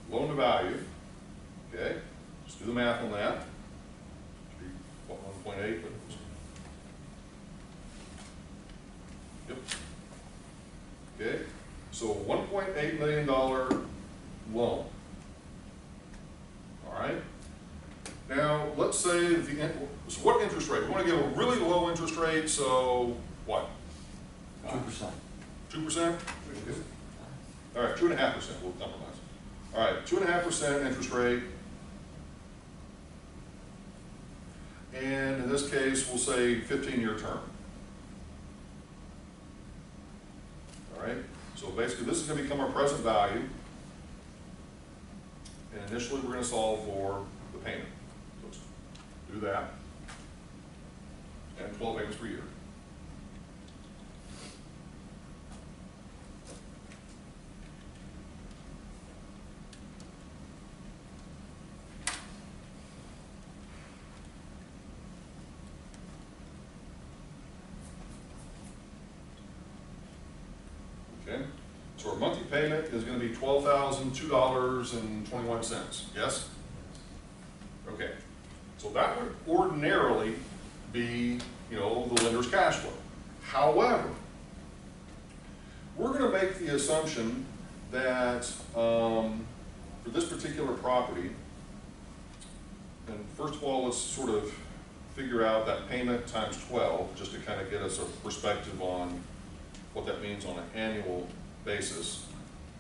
loan to value. Okay? Let's do the math on that. Should be, what, 1.8? Yep. Okay? So a $1.8 million loan. All right? Now, let's say that so what interest rate? We want to give a really low interest rate, so what? 2%. 2%? All right, 2.5%, we'll compromise. All right, 2.5% interest rate. And in this case, we'll say 15-year term. All right, so basically this is going to become our present value. And initially we're going to solve for the payment. So let's do that. And 12 payments per year. So our monthly payment is gonna be $12,002.21, yes? Okay, so that would ordinarily be, you know, the lender's cash flow. However, we're gonna make the assumption that, for this particular property, and first of all, let's sort of figure out that payment times 12, just to kind of get us a perspective on what that means on an annual basis.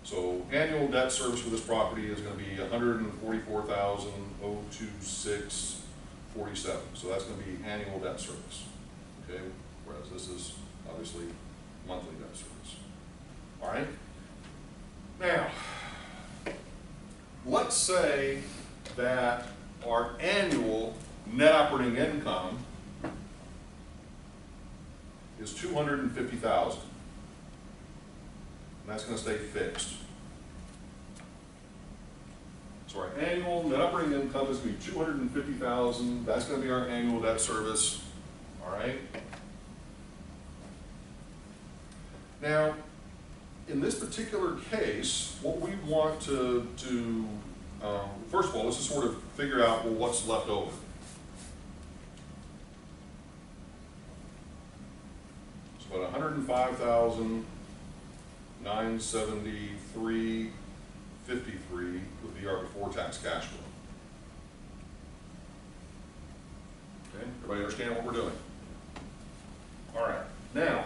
So annual debt service for this property is going to be $144,026.47. So that's going to be annual debt service. Okay, whereas this is obviously monthly debt service. All right. Now, let's say that our annual net operating income is $250,000. And that's going to stay fixed. So our annual net operating income is going to be $250,000. That's going to be our annual debt service. All right. Now, in this particular case, what we want to first of all, let's just sort of figure out, well, what's left over. So about $105,973.53 would be our before-tax cash flow. Okay, everybody understand what we're doing? All right, now,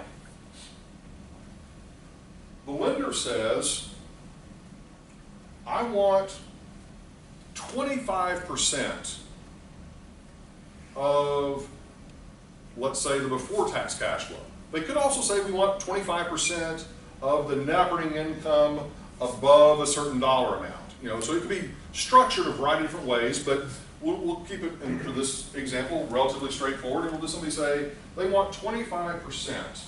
the lender says, I want 25% of, let's say, the before-tax cash flow. They could also say we want 25% of the net operating income above a certain dollar amount. You know, so it could be structured a variety of different ways, but we'll keep it, for this example, relatively straightforward, and we'll just simply say they want 25%.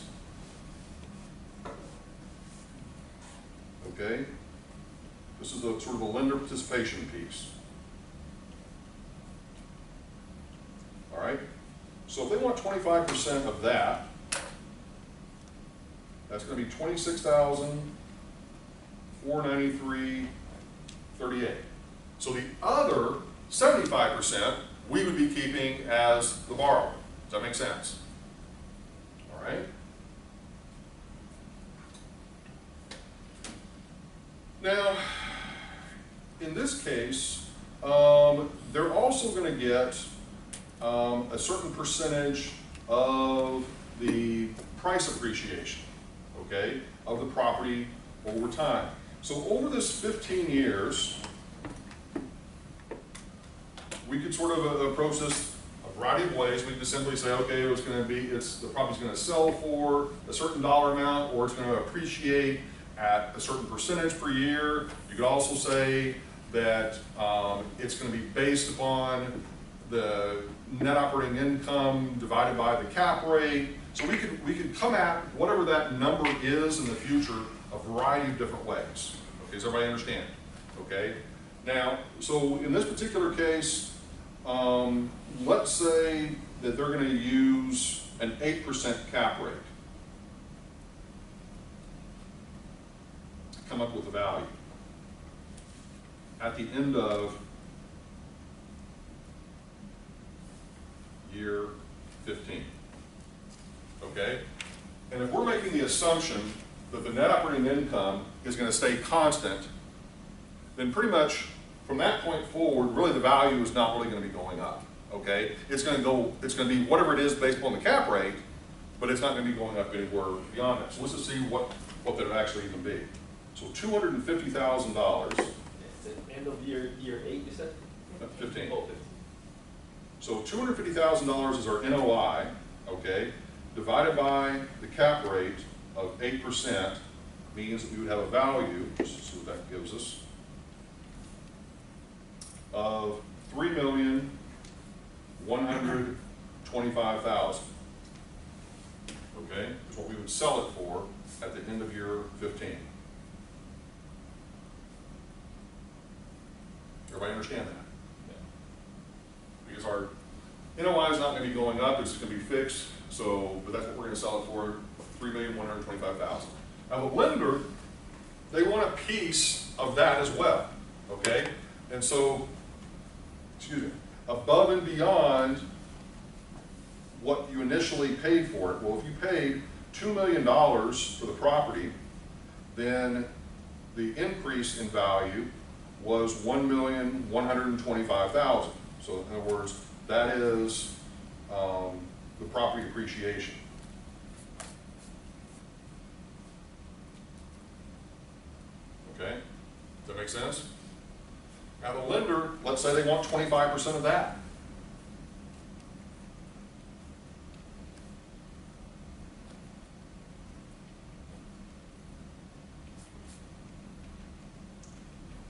Okay? This is the sort of a lender participation piece. All right? So if they want 25% of that, that's going to be $26,493.38. So the other 75% we would be keeping as the borrower. Does that make sense? All right? Now, in this case, they're also going to get a certain percentage of the price appreciation, okay, of the property over time. So over this 15 years, we could sort of approach this a variety of ways. We could simply say, okay, it's going to be, the property's going to sell for a certain dollar amount, or it's going to appreciate at a certain percentage per year. You could also say that it's going to be based upon the net operating income divided by the cap rate. So we could come at whatever that number is in the future a variety of different ways. Okay, does everybody understand? Okay. Now, so in this particular case, let's say that they're going to use an 8% cap rate to come up with a value at the end of year 15. Okay? And if we're making the assumption that the net operating income is going to stay constant, then pretty much from that point forward, really the value is not really going to be going up. Okay? It's going to be whatever it is based upon the cap rate, but it's not going to be going up anywhere beyond that. So let's just see what that would actually even be. So $250,000. It's the end of year 8, you said? 15. Oh, 15. So $250,000 is our NOI, okay, divided by the cap rate of 8% means that we would have a value, just to see what that gives us, of $3,125,000. Okay, is what we would sell it for at the end of year 15. Everybody understand that? Because our NOI is not going to be going up, it's going to be fixed, so, but that's what we're going to sell it for, $3,125,000. Now the lender they want a piece of that as well, okay? And so, excuse me, above and beyond what you initially paid for it, well, if you paid $2 million for the property, then the increase in value was $1,125,000. So in other words, that is the property appreciation. Okay, does that make sense? Now the lender, let's say they want 25% of that.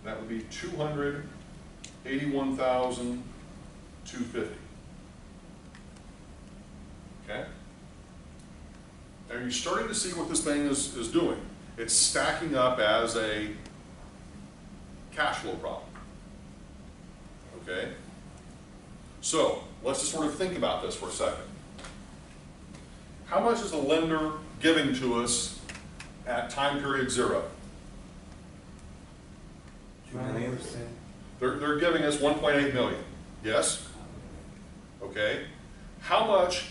That would be $281,250. Okay? Are you starting to see what this thing is doing? It's stacking up as a cash flow problem. Okay? So, let's just sort of think about this for a second. How much is the lender giving to us at time period 0? 20%. They're giving us 1.8 million, yes? Okay. How much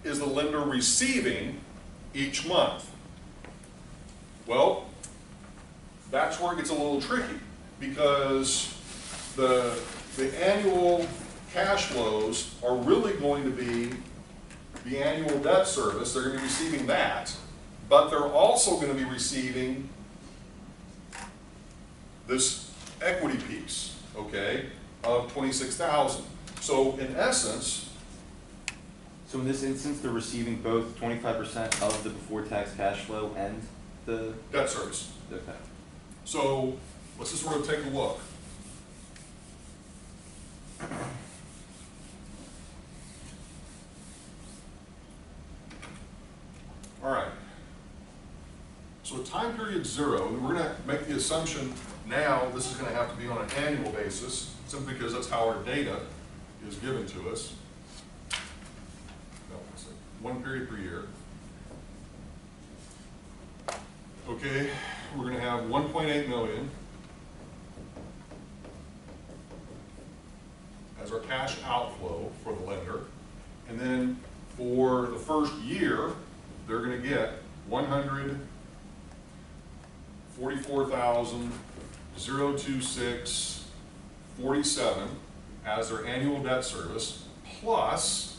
is the lender receiving each month? Well, that's where it gets a little tricky, because the annual cash flows are really going to be the annual debt service. They're going to be receiving that, but they're also going to be receiving this equity piece, okay, of 26,000. So in essence, So in this instance, they're receiving both 25% of the before-tax cash flow and the, debt service. okay. So let's just sort of take a look. All right. So at time period 0, and we're going to make the assumption now this is going to have to be on an annual basis, simply because that's how our data is given to us. No, it's one period per year. Okay, we're going to have 1.8 million as our cash outflow for the lender. And then for the first year, they're going to get $144,026.47 as their annual debt service, plus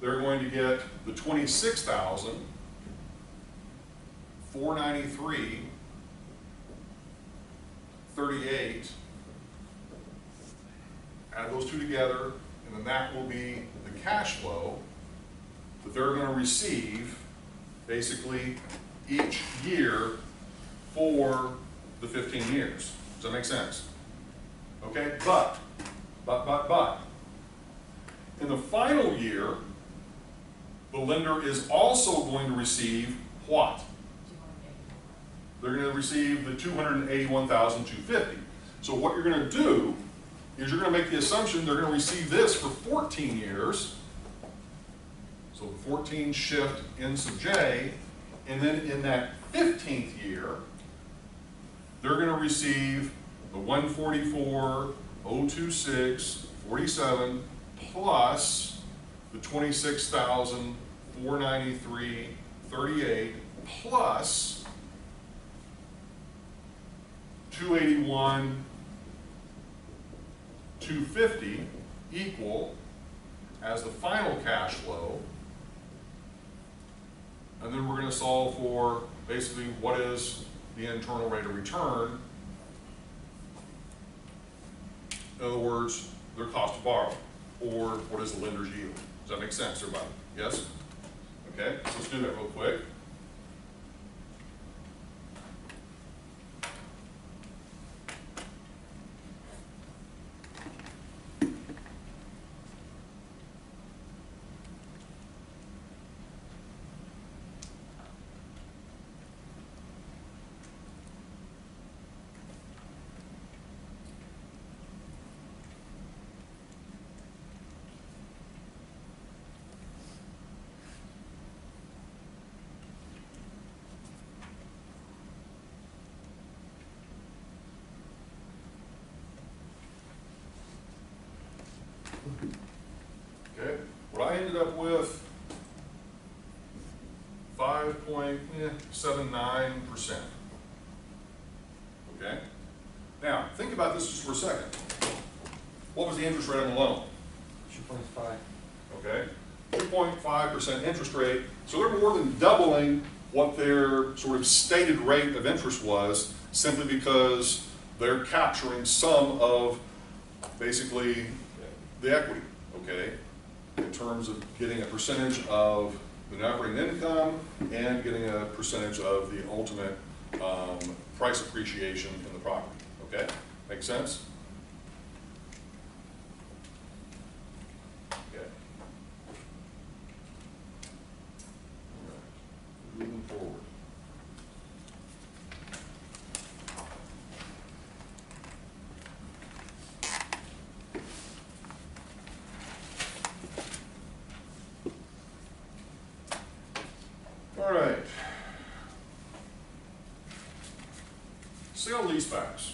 they're going to get the $26,493.38. Add those two together, and then that will be the cash flow that they're going to receive basically each year for the 15 years. Does that make sense? Okay, but, in the final year, the lender is also going to receive what? They're going to receive the $281,250. So what you're going to do is you're going to make the assumption they're going to receive this for 14 years. So the 14 shift N sub j, and then in that 15th year, they're going to receive the 144,026.47 plus the 26,493.38 plus 281,250 equal as the final cash flow. And then we're going to solve for basically what is the internal rate of return. In other words, their cost to borrow, or what is the lender's yield. Does that make sense, everybody? Yes? Okay, so let's do that real quick. Okay, what I ended up with, 5.79%. Okay? Now, think about this just for a second. What was the interest rate on the loan? 2.5. Okay? 2.5% interest rate, so they're more than doubling what their sort of stated rate of interest was, simply because they're capturing some of basically the equity, okay? In terms of getting a percentage of the net operating income and getting a percentage of the ultimate price appreciation in the property, okay? Make sense? Okay. All right. Moving forward. All right. Sale leasebacks.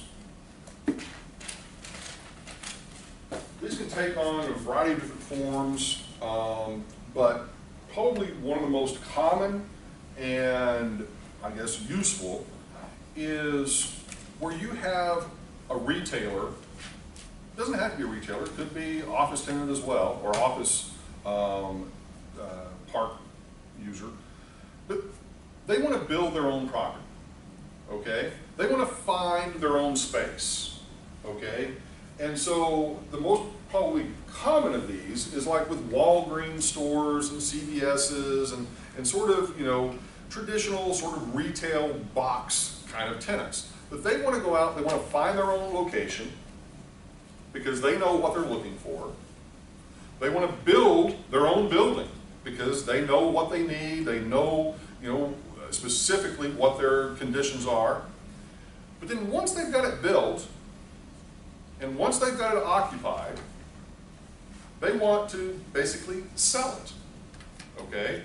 These can take on a variety of different forms, but probably one of the most common and I guess useful is where you have a retailer. It doesn't have to be a retailer, it could be office tenant as well, or office park user. But they want to build their own property, okay? They want to find their own space, okay? And so the most probably common of these is like with Walgreens stores and CVS's and sort of, you know, traditional sort of retail box kind of tenants. But they want to go out, they want to find their own location because they know what they're looking for. They want to build their own building because they know what they need, they know, you know, specifically what their conditions are. But then once they've got it built, and once they've got it occupied, they want to basically sell it, okay?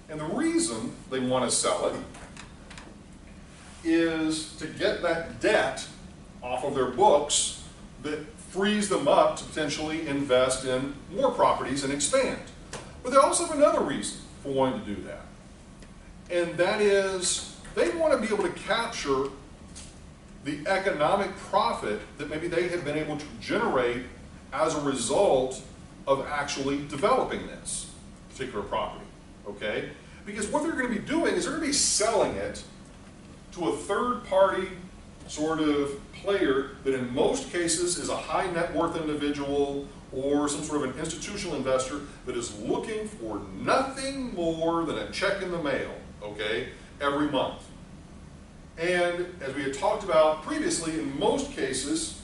And the reason they want to sell it is to get that debt off of their books that frees them up to potentially invest in more properties and expand. But they also have another reason for wanting to do that. And that is they want to be able to capture the economic profit that maybe they have been able to generate as a result of actually developing this particular property, okay? Because what they're going to be doing is they're going to be selling it to a third-party sort of player that in most cases is a high net worth individual or some sort of an institutional investor that is looking for nothing more than a check in the mail, okay, every month. And as we had talked about previously, in most cases,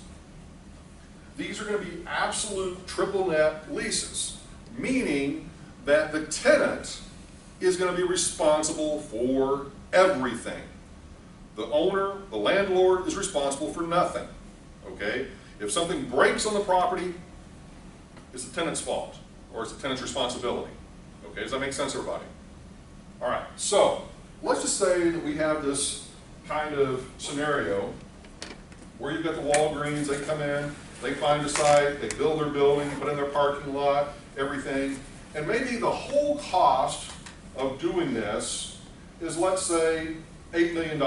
these are going to be absolute triple net leases, meaning that the tenant is going to be responsible for everything. The owner, the landlord, is responsible for nothing, okay? If something breaks on the property, it's the tenant's fault, or it's the tenant's responsibility. Okay, does that make sense, everybody? All right, so let's just say that we have this kind of scenario where you've got the Walgreens, they come in, they find a site, they build their building, put in their parking lot, everything, and maybe the whole cost of doing this is, let's say, $8 million.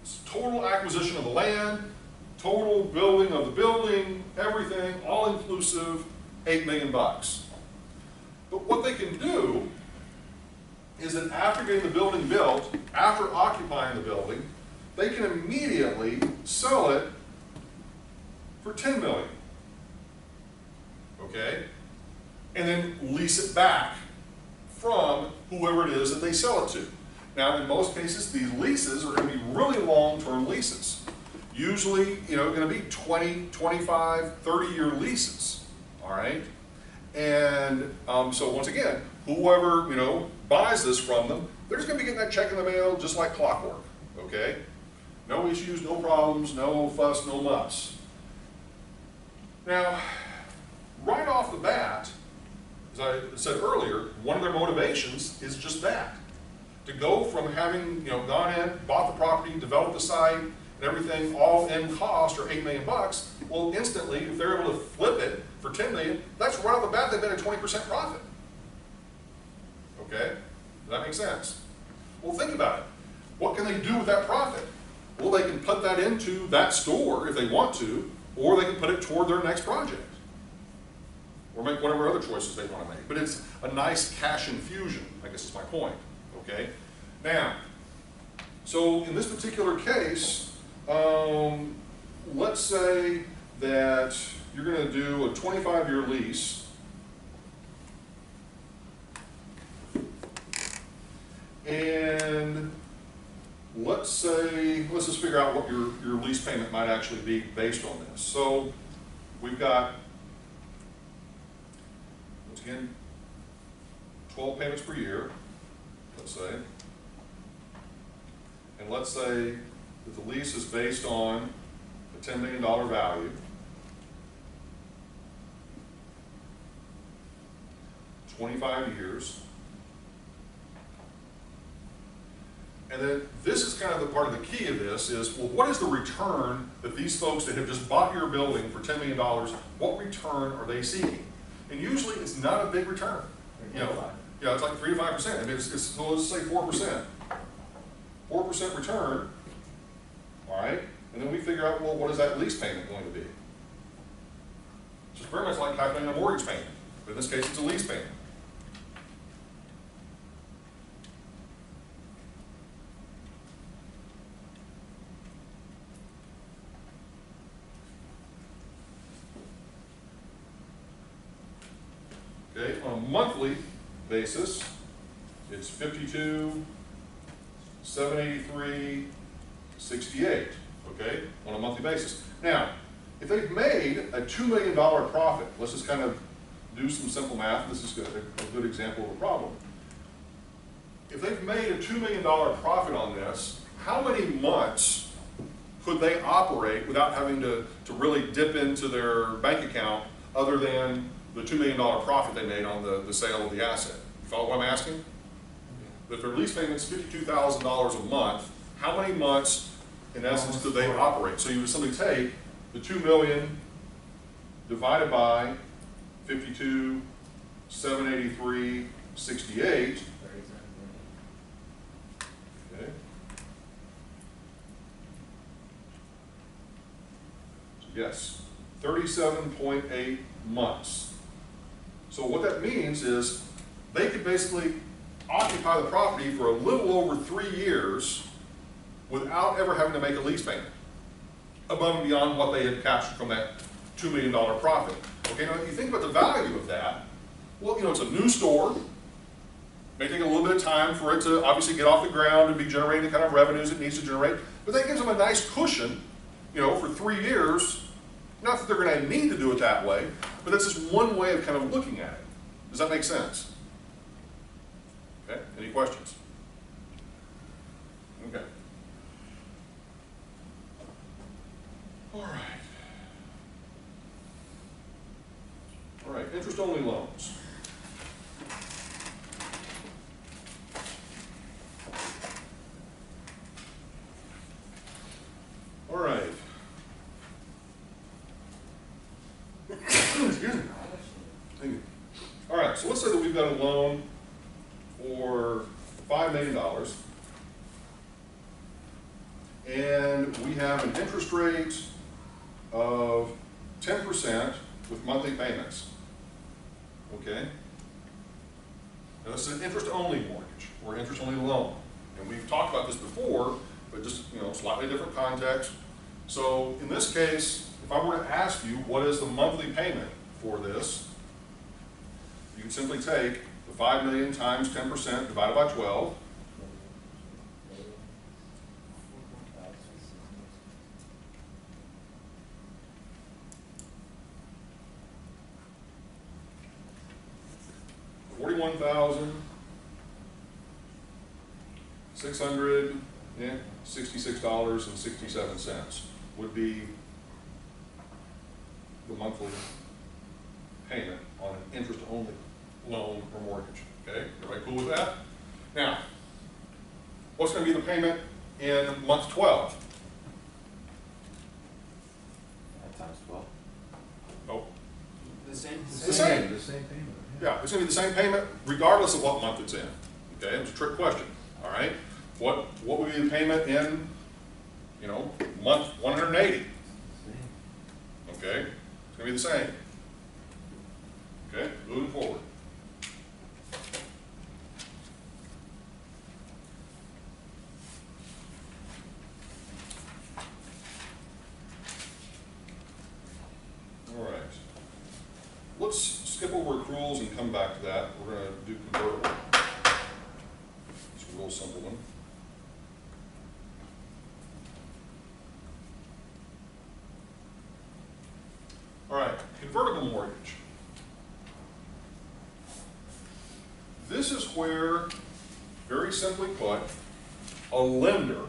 It's total acquisition of the land, total building of the building, everything, all inclusive, $8 million. But what they can do is that after getting the building built, after occupying the building, they can immediately sell it for $10 million. Okay? And then lease it back from whoever it is that they sell it to. Now, in most cases, these leases are going to be really long-term leases. Usually, you know, going to be 20, 25, 30-year leases, all right? And so once again, whoever, you know, buys this from them, they're just going to be getting that check in the mail just like clockwork, okay? No issues, no problems, no fuss, no muss. Now, right off the bat, as I said earlier, one of their motivations is just that. To go from having, you know, gone in, bought the property, developed the site, and and everything all in cost are $8 million, well, instantly, if they're able to flip it for 10 million, that's right off the bat, they've made a 20% profit. Okay? Does that make sense? Well, think about it. What can they do with that profit? Well, they can put that into that store if they want to, or they can put it toward their next project. Or make whatever other choices they want to make. But it's a nice cash infusion, I guess is my point. Okay? Now, so in this particular case, let's say that you're going to do a 25-year lease. And let's just figure out what your lease payment might actually be based on this. So we've got, once again, 12 payments per year, let's say. And let's say that the lease is based on a $10 million value. 25 years. And then this is kind of the part of the key of this is, well, what is the return that these folks that have just bought your building for $10 million, what return are they seeking? And usually it's not a big return. You know, it's like 3 to 5%. I mean, so let's say 4%. 4% return, all right? And then we figure out, well, what is that lease payment going to be? It's just very much like calculating a mortgage payment, but in this case, it's a lease payment. Okay, on a monthly basis, it's $52,783.68, okay, on a monthly basis. Now, if they've made a $2 million profit, let's just kind of do some simple math. This is a good example of a problem. If they've made a $2 million profit on this, how many months could they operate without having to really dip into their bank account other than the $2 million profit they made on the sale of the asset? You follow what I'm asking? If their lease payment's $52,000 a month, how many months, in essence, could they operate? So you would simply take the $2 million divided by 52,783.68. Okay. So yes, 37.8 months. So what that means is they could basically occupy the property for a little over 3 years without ever having to make a lease payment, above and beyond what they had captured from that $2 million profit. Okay, now if you think about the value of that, well, you know, it's a new store. May take a little bit of time for it to obviously get off the ground and be generating the kind of revenues it needs to generate, but that gives them a nice cushion, you know, for 3 years. Not that they're going to need to do it that way, but that's just one way of kind of looking at it. Does that make sense? Okay, any questions? Okay. All right. All right, interest-only loans. All right. Excuse me. Thank you. All right, so let's say that we've got a loan for $5 million, and we have an interest rate of 10% with monthly payments. Okay? Now this is an interest-only mortgage or interest-only loan, and we've talked about this before, but just, you know, slightly different context. So in this case, if I were to ask you what is the monthly payment for this, you can simply take the 5 million times 10% divided by 12. $41,666.67 would be the monthly payment on an interest-only loan or mortgage. Okay, everybody cool with that? Now, what's going to be the payment in month 12? gonna be the same payment regardless of what month it's in. Okay, it's a trick question, all right? What would be the payment in, you know, month 180? Okay, it's gonna be the same. Okay, moving forward. All right. Let's skip over accruals and come back to that. We're gonna do convertible. It's a real simple one. All right, convertible mortgage. This is where, very simply put, a lender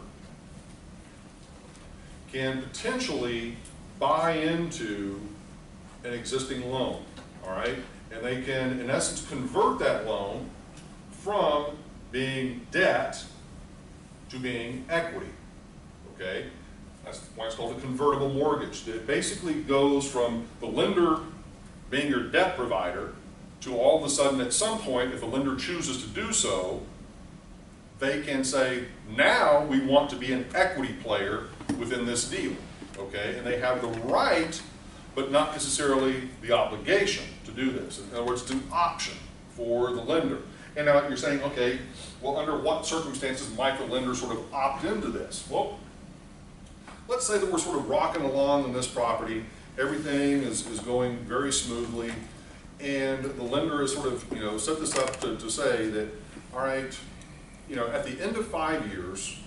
can potentially buy into an existing loan, all right? And they can, in essence, convert that loan from being debt to being equity, okay? That's why it's called a convertible mortgage. It basically goes from the lender being your debt provider to all of a sudden at some point, if the lender chooses to do so, they can say, now we want to be an equity player within this deal, okay? And they have the right, but not necessarily the obligation to do this. In other words, it's an option for the lender. And now you're saying, okay, well, under what circumstances might the lender sort of opt into this? Well, let's say that we're sort of rocking along on this property, everything is going very smoothly, and the lender has sort of, you know, set this up to say that, all right, you know, at the end of 5 years,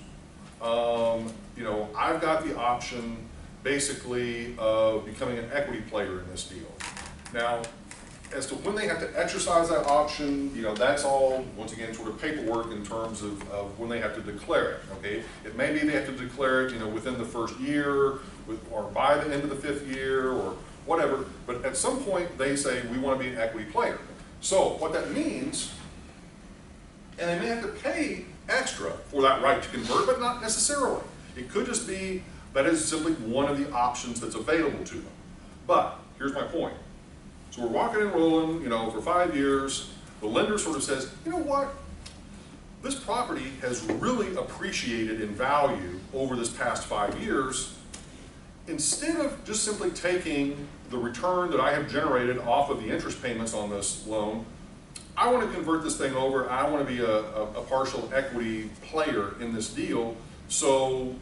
you know, I've got the option basically of becoming an equity player in this deal. Now, as to when they have to exercise that option, you know, that's all, once again, sort of paperwork in terms of when they have to declare it, okay? It may be they have to declare it, you know, within the first year, or by the end of the 5th year, or whatever, but at some point they say, we want to be an equity player. So, what that means, and they may have to pay extra for that right to convert, but not necessarily. It could just be that is simply one of the options that's available to them. But, here's my point. So we're walking and rolling, you know, for 5 years. The lender sort of says, you know what? This property has really appreciated in value over this past 5 years. Instead of just simply taking the return that I have generated off of the interest payments on this loan, I want to convert this thing over. I want to be a partial equity player in this deal. So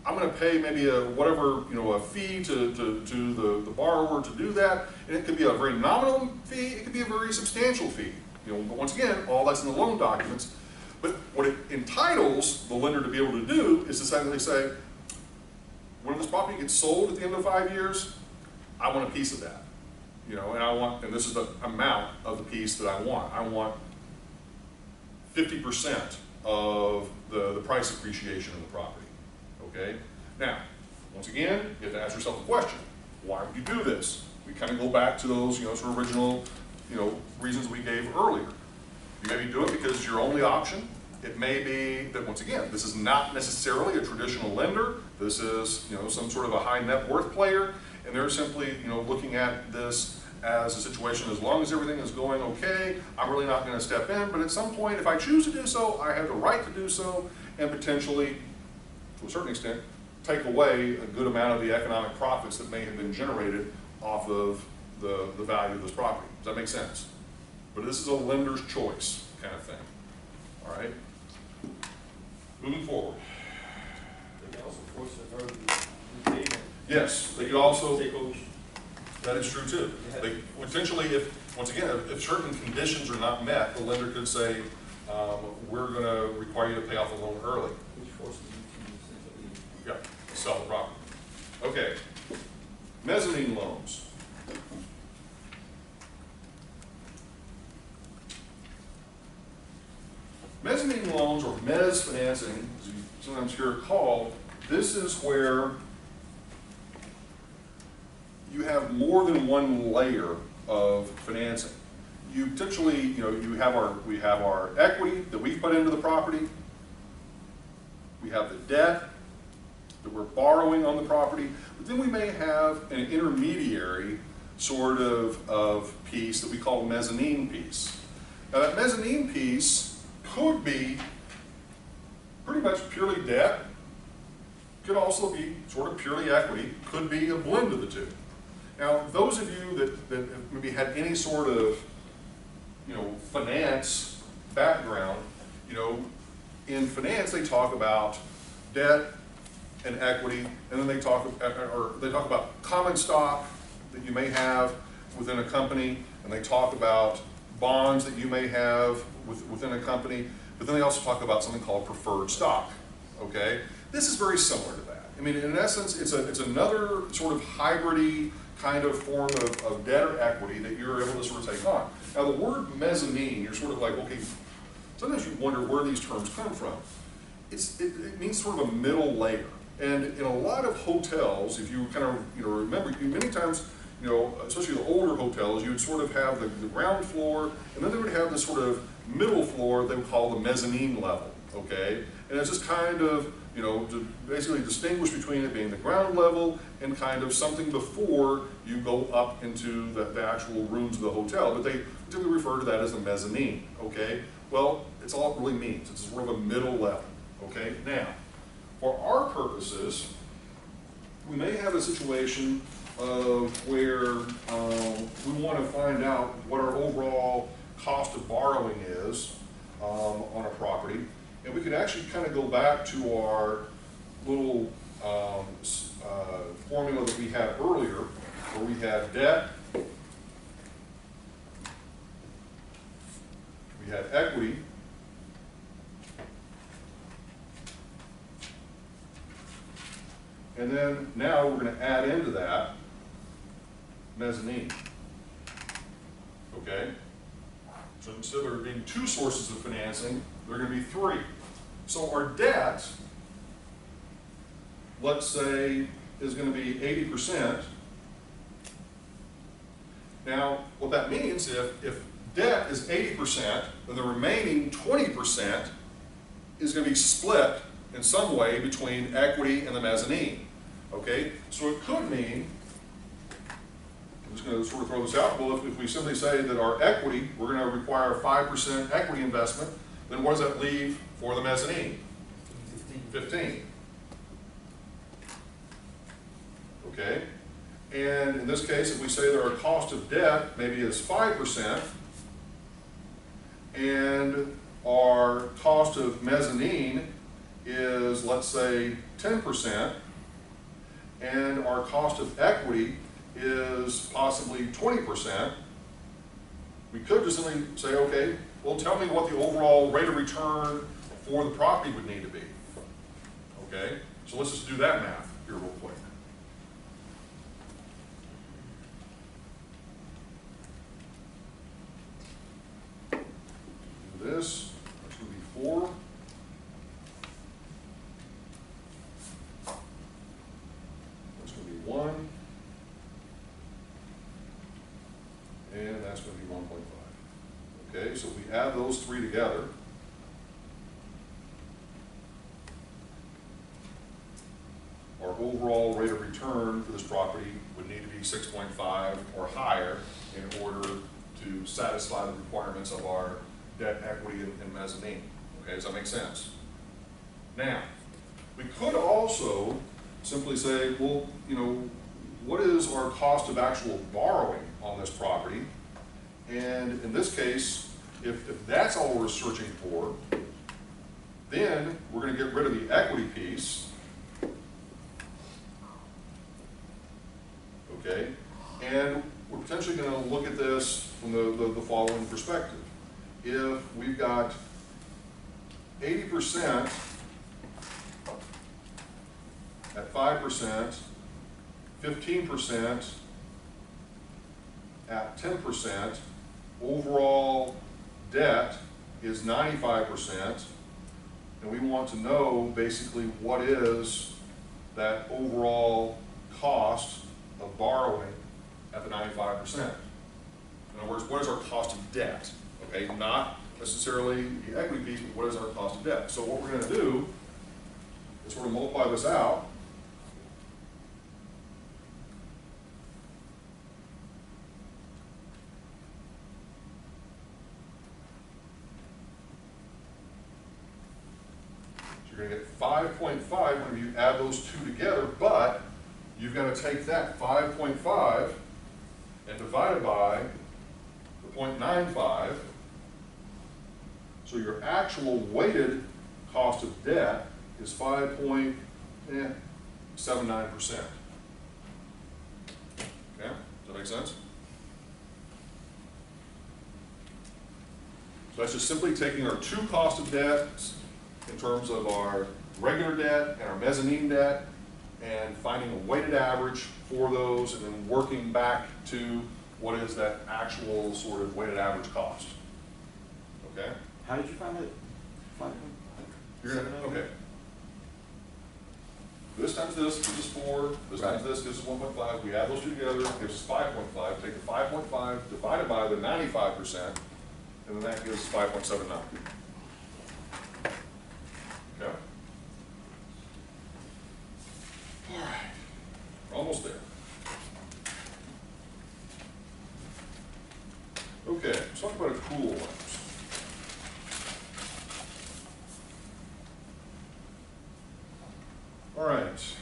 I'm going to pay maybe a whatever, you know, a fee to the borrower to do that, and it could be a very nominal fee, it could be a very substantial fee. You know, but once again, all that's in the loan documents. But what it entitles the lender to be able to do is to essentially say, when this property gets sold at the end of 5 years, I want a piece of that. You know, and I want, and this is the amount of the piece that I want. I want 50% of the price appreciation of the property. Okay? Now, once again, you have to ask yourself the question, why would you do this? We kind of go back to those, you know, sort of original, you know, reasons we gave earlier. You maybe do it because it's your only option. It may be that, once again, this is not necessarily a traditional lender. This is, you know, some sort of a high net worth player, and they're simply, you know, looking at this as a situation, as long as everything is going okay, I'm really not going to step in, but at some point, if I choose to do so, I have the right to do so, and potentially, to a certain extent, take away a good amount of the economic profits that may have been generated off of the value of this property. Does that make sense? But this is a lender's choice kind of thing. All right? Moving forward. They can also force an early repayment. Yes, they could also, Take ownership. that is true too. They, potentially, if, once again, if certain conditions are not met, the lender could say, we're going to require you to pay off the loan early. Which forces you to essentially. Yeah, sell the property. Okay. Mezzanine loans. Mezzanine loans, or mezz financing, as you sometimes hear it called, this is where you have more than one layer of financing. You potentially, you know, we have our equity that we've put into the property. We have the debt that we're borrowing on the property, but then we may have an intermediary, sort of piece that we call mezzanine piece. Now that mezzanine piece could be pretty much purely debt, could also be sort of purely equity, could be a blend of the two. Now those of you that have maybe had any sort of finance background, in finance they talk about debt and equity, and then they talk about common stock that you may have within a company, and they talk about bonds that you may have within a company, but then they also talk about something called preferred stock, okay? This is very similar to that. I mean, in essence, it's another sort of hybrid-y kind of form of debt or equity that you're able to sort of take on. Now the word mezzanine, you're sort of like, okay, sometimes you wonder where these terms come from. It means sort of a middle layer. And in a lot of hotels, if you kind of remember, many times, especially the older hotels, you would sort of have the ground floor, and then they would have this sort of middle floor they would call the mezzanine level, okay? And it's just kind of, to basically distinguish between it being the ground level and kind of something before you go up into the actual rooms of the hotel. But they typically refer to that as the mezzanine, okay? Well, it's all it really means. It's sort of a middle level, okay? Now, for our purposes, we may have a situation where we want to find out what our overall cost of borrowing is on a property. And we could actually kind of go back to our little formula that we had earlier, where we had debt, we had equity, and then now we're going to add into that mezzanine, okay? So instead of there being two sources of financing, there are going to be three. So our debt, let's say, is going to be 80%. Now, what that means, if debt is 80%, then the remaining 20% is going to be split in some way between equity and the mezzanine. Okay? So it could mean, I'm just going to sort of throw this out, well, if we simply say that our equity, we're going to require 5% equity investment, then what does that leave for the mezzanine? 15. Okay? And in this case, if we say that our cost of debt maybe is 5%, and our cost of mezzanine is, let's say, 10%, and our cost of equity is possibly 20%, we could just simply say, okay, well, tell me what the overall rate of return for the property would need to be. Okay? So let's just do that math here real quick. Do this. That's going to be 4. That's going to be 1. And that's going to be 1.5. Okay, so if we add those three together, our overall rate of return for this property would need to be 6.5 or higher in order to satisfy the requirements of our debt, equity, and mezzanine. Okay, does that make sense? Now, we could also simply say, well, what is our cost of actual borrowing on this property? And in this case, if that's all we're searching for, then we're going to get rid of the equity piece. Okay, and we're potentially going to look at this from the following perspective. If we've got 80% at 5%, 15% at 10%, overall debt is 95%, and we want to know basically what is that overall cost of borrowing at the 95%. In other words, what is our cost of debt? Okay, not necessarily the equity piece, but what is our cost of debt? So what we're going to do is sort of multiply this out. 5.5 when you add those two together, but you've got to take that 5.5 and divide it by the 0.95. So your actual weighted cost of debt is 5.79%. Okay, does that make sense? So that's just simply taking our two costs of debt in terms of our regular debt and our mezzanine debt and finding a weighted average for those and then working back to what is that actual sort of weighted average cost. Okay? How did you find it? You're gonna, okay. This times this gives us 4, this times this gives us 1.5, we add those two together, it gives us 5.5, take the 5.5 divided by the 95%, and then that gives 5.79. Okay? All right, we're almost there. Okay, let's talk about accrual loans. All right.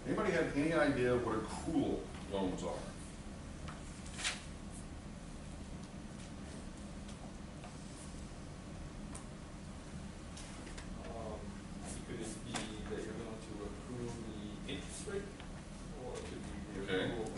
Anybody have any idea what accrual loans are? Could it be that you're going to accrue the interest rate, or it could be the Okay. accrual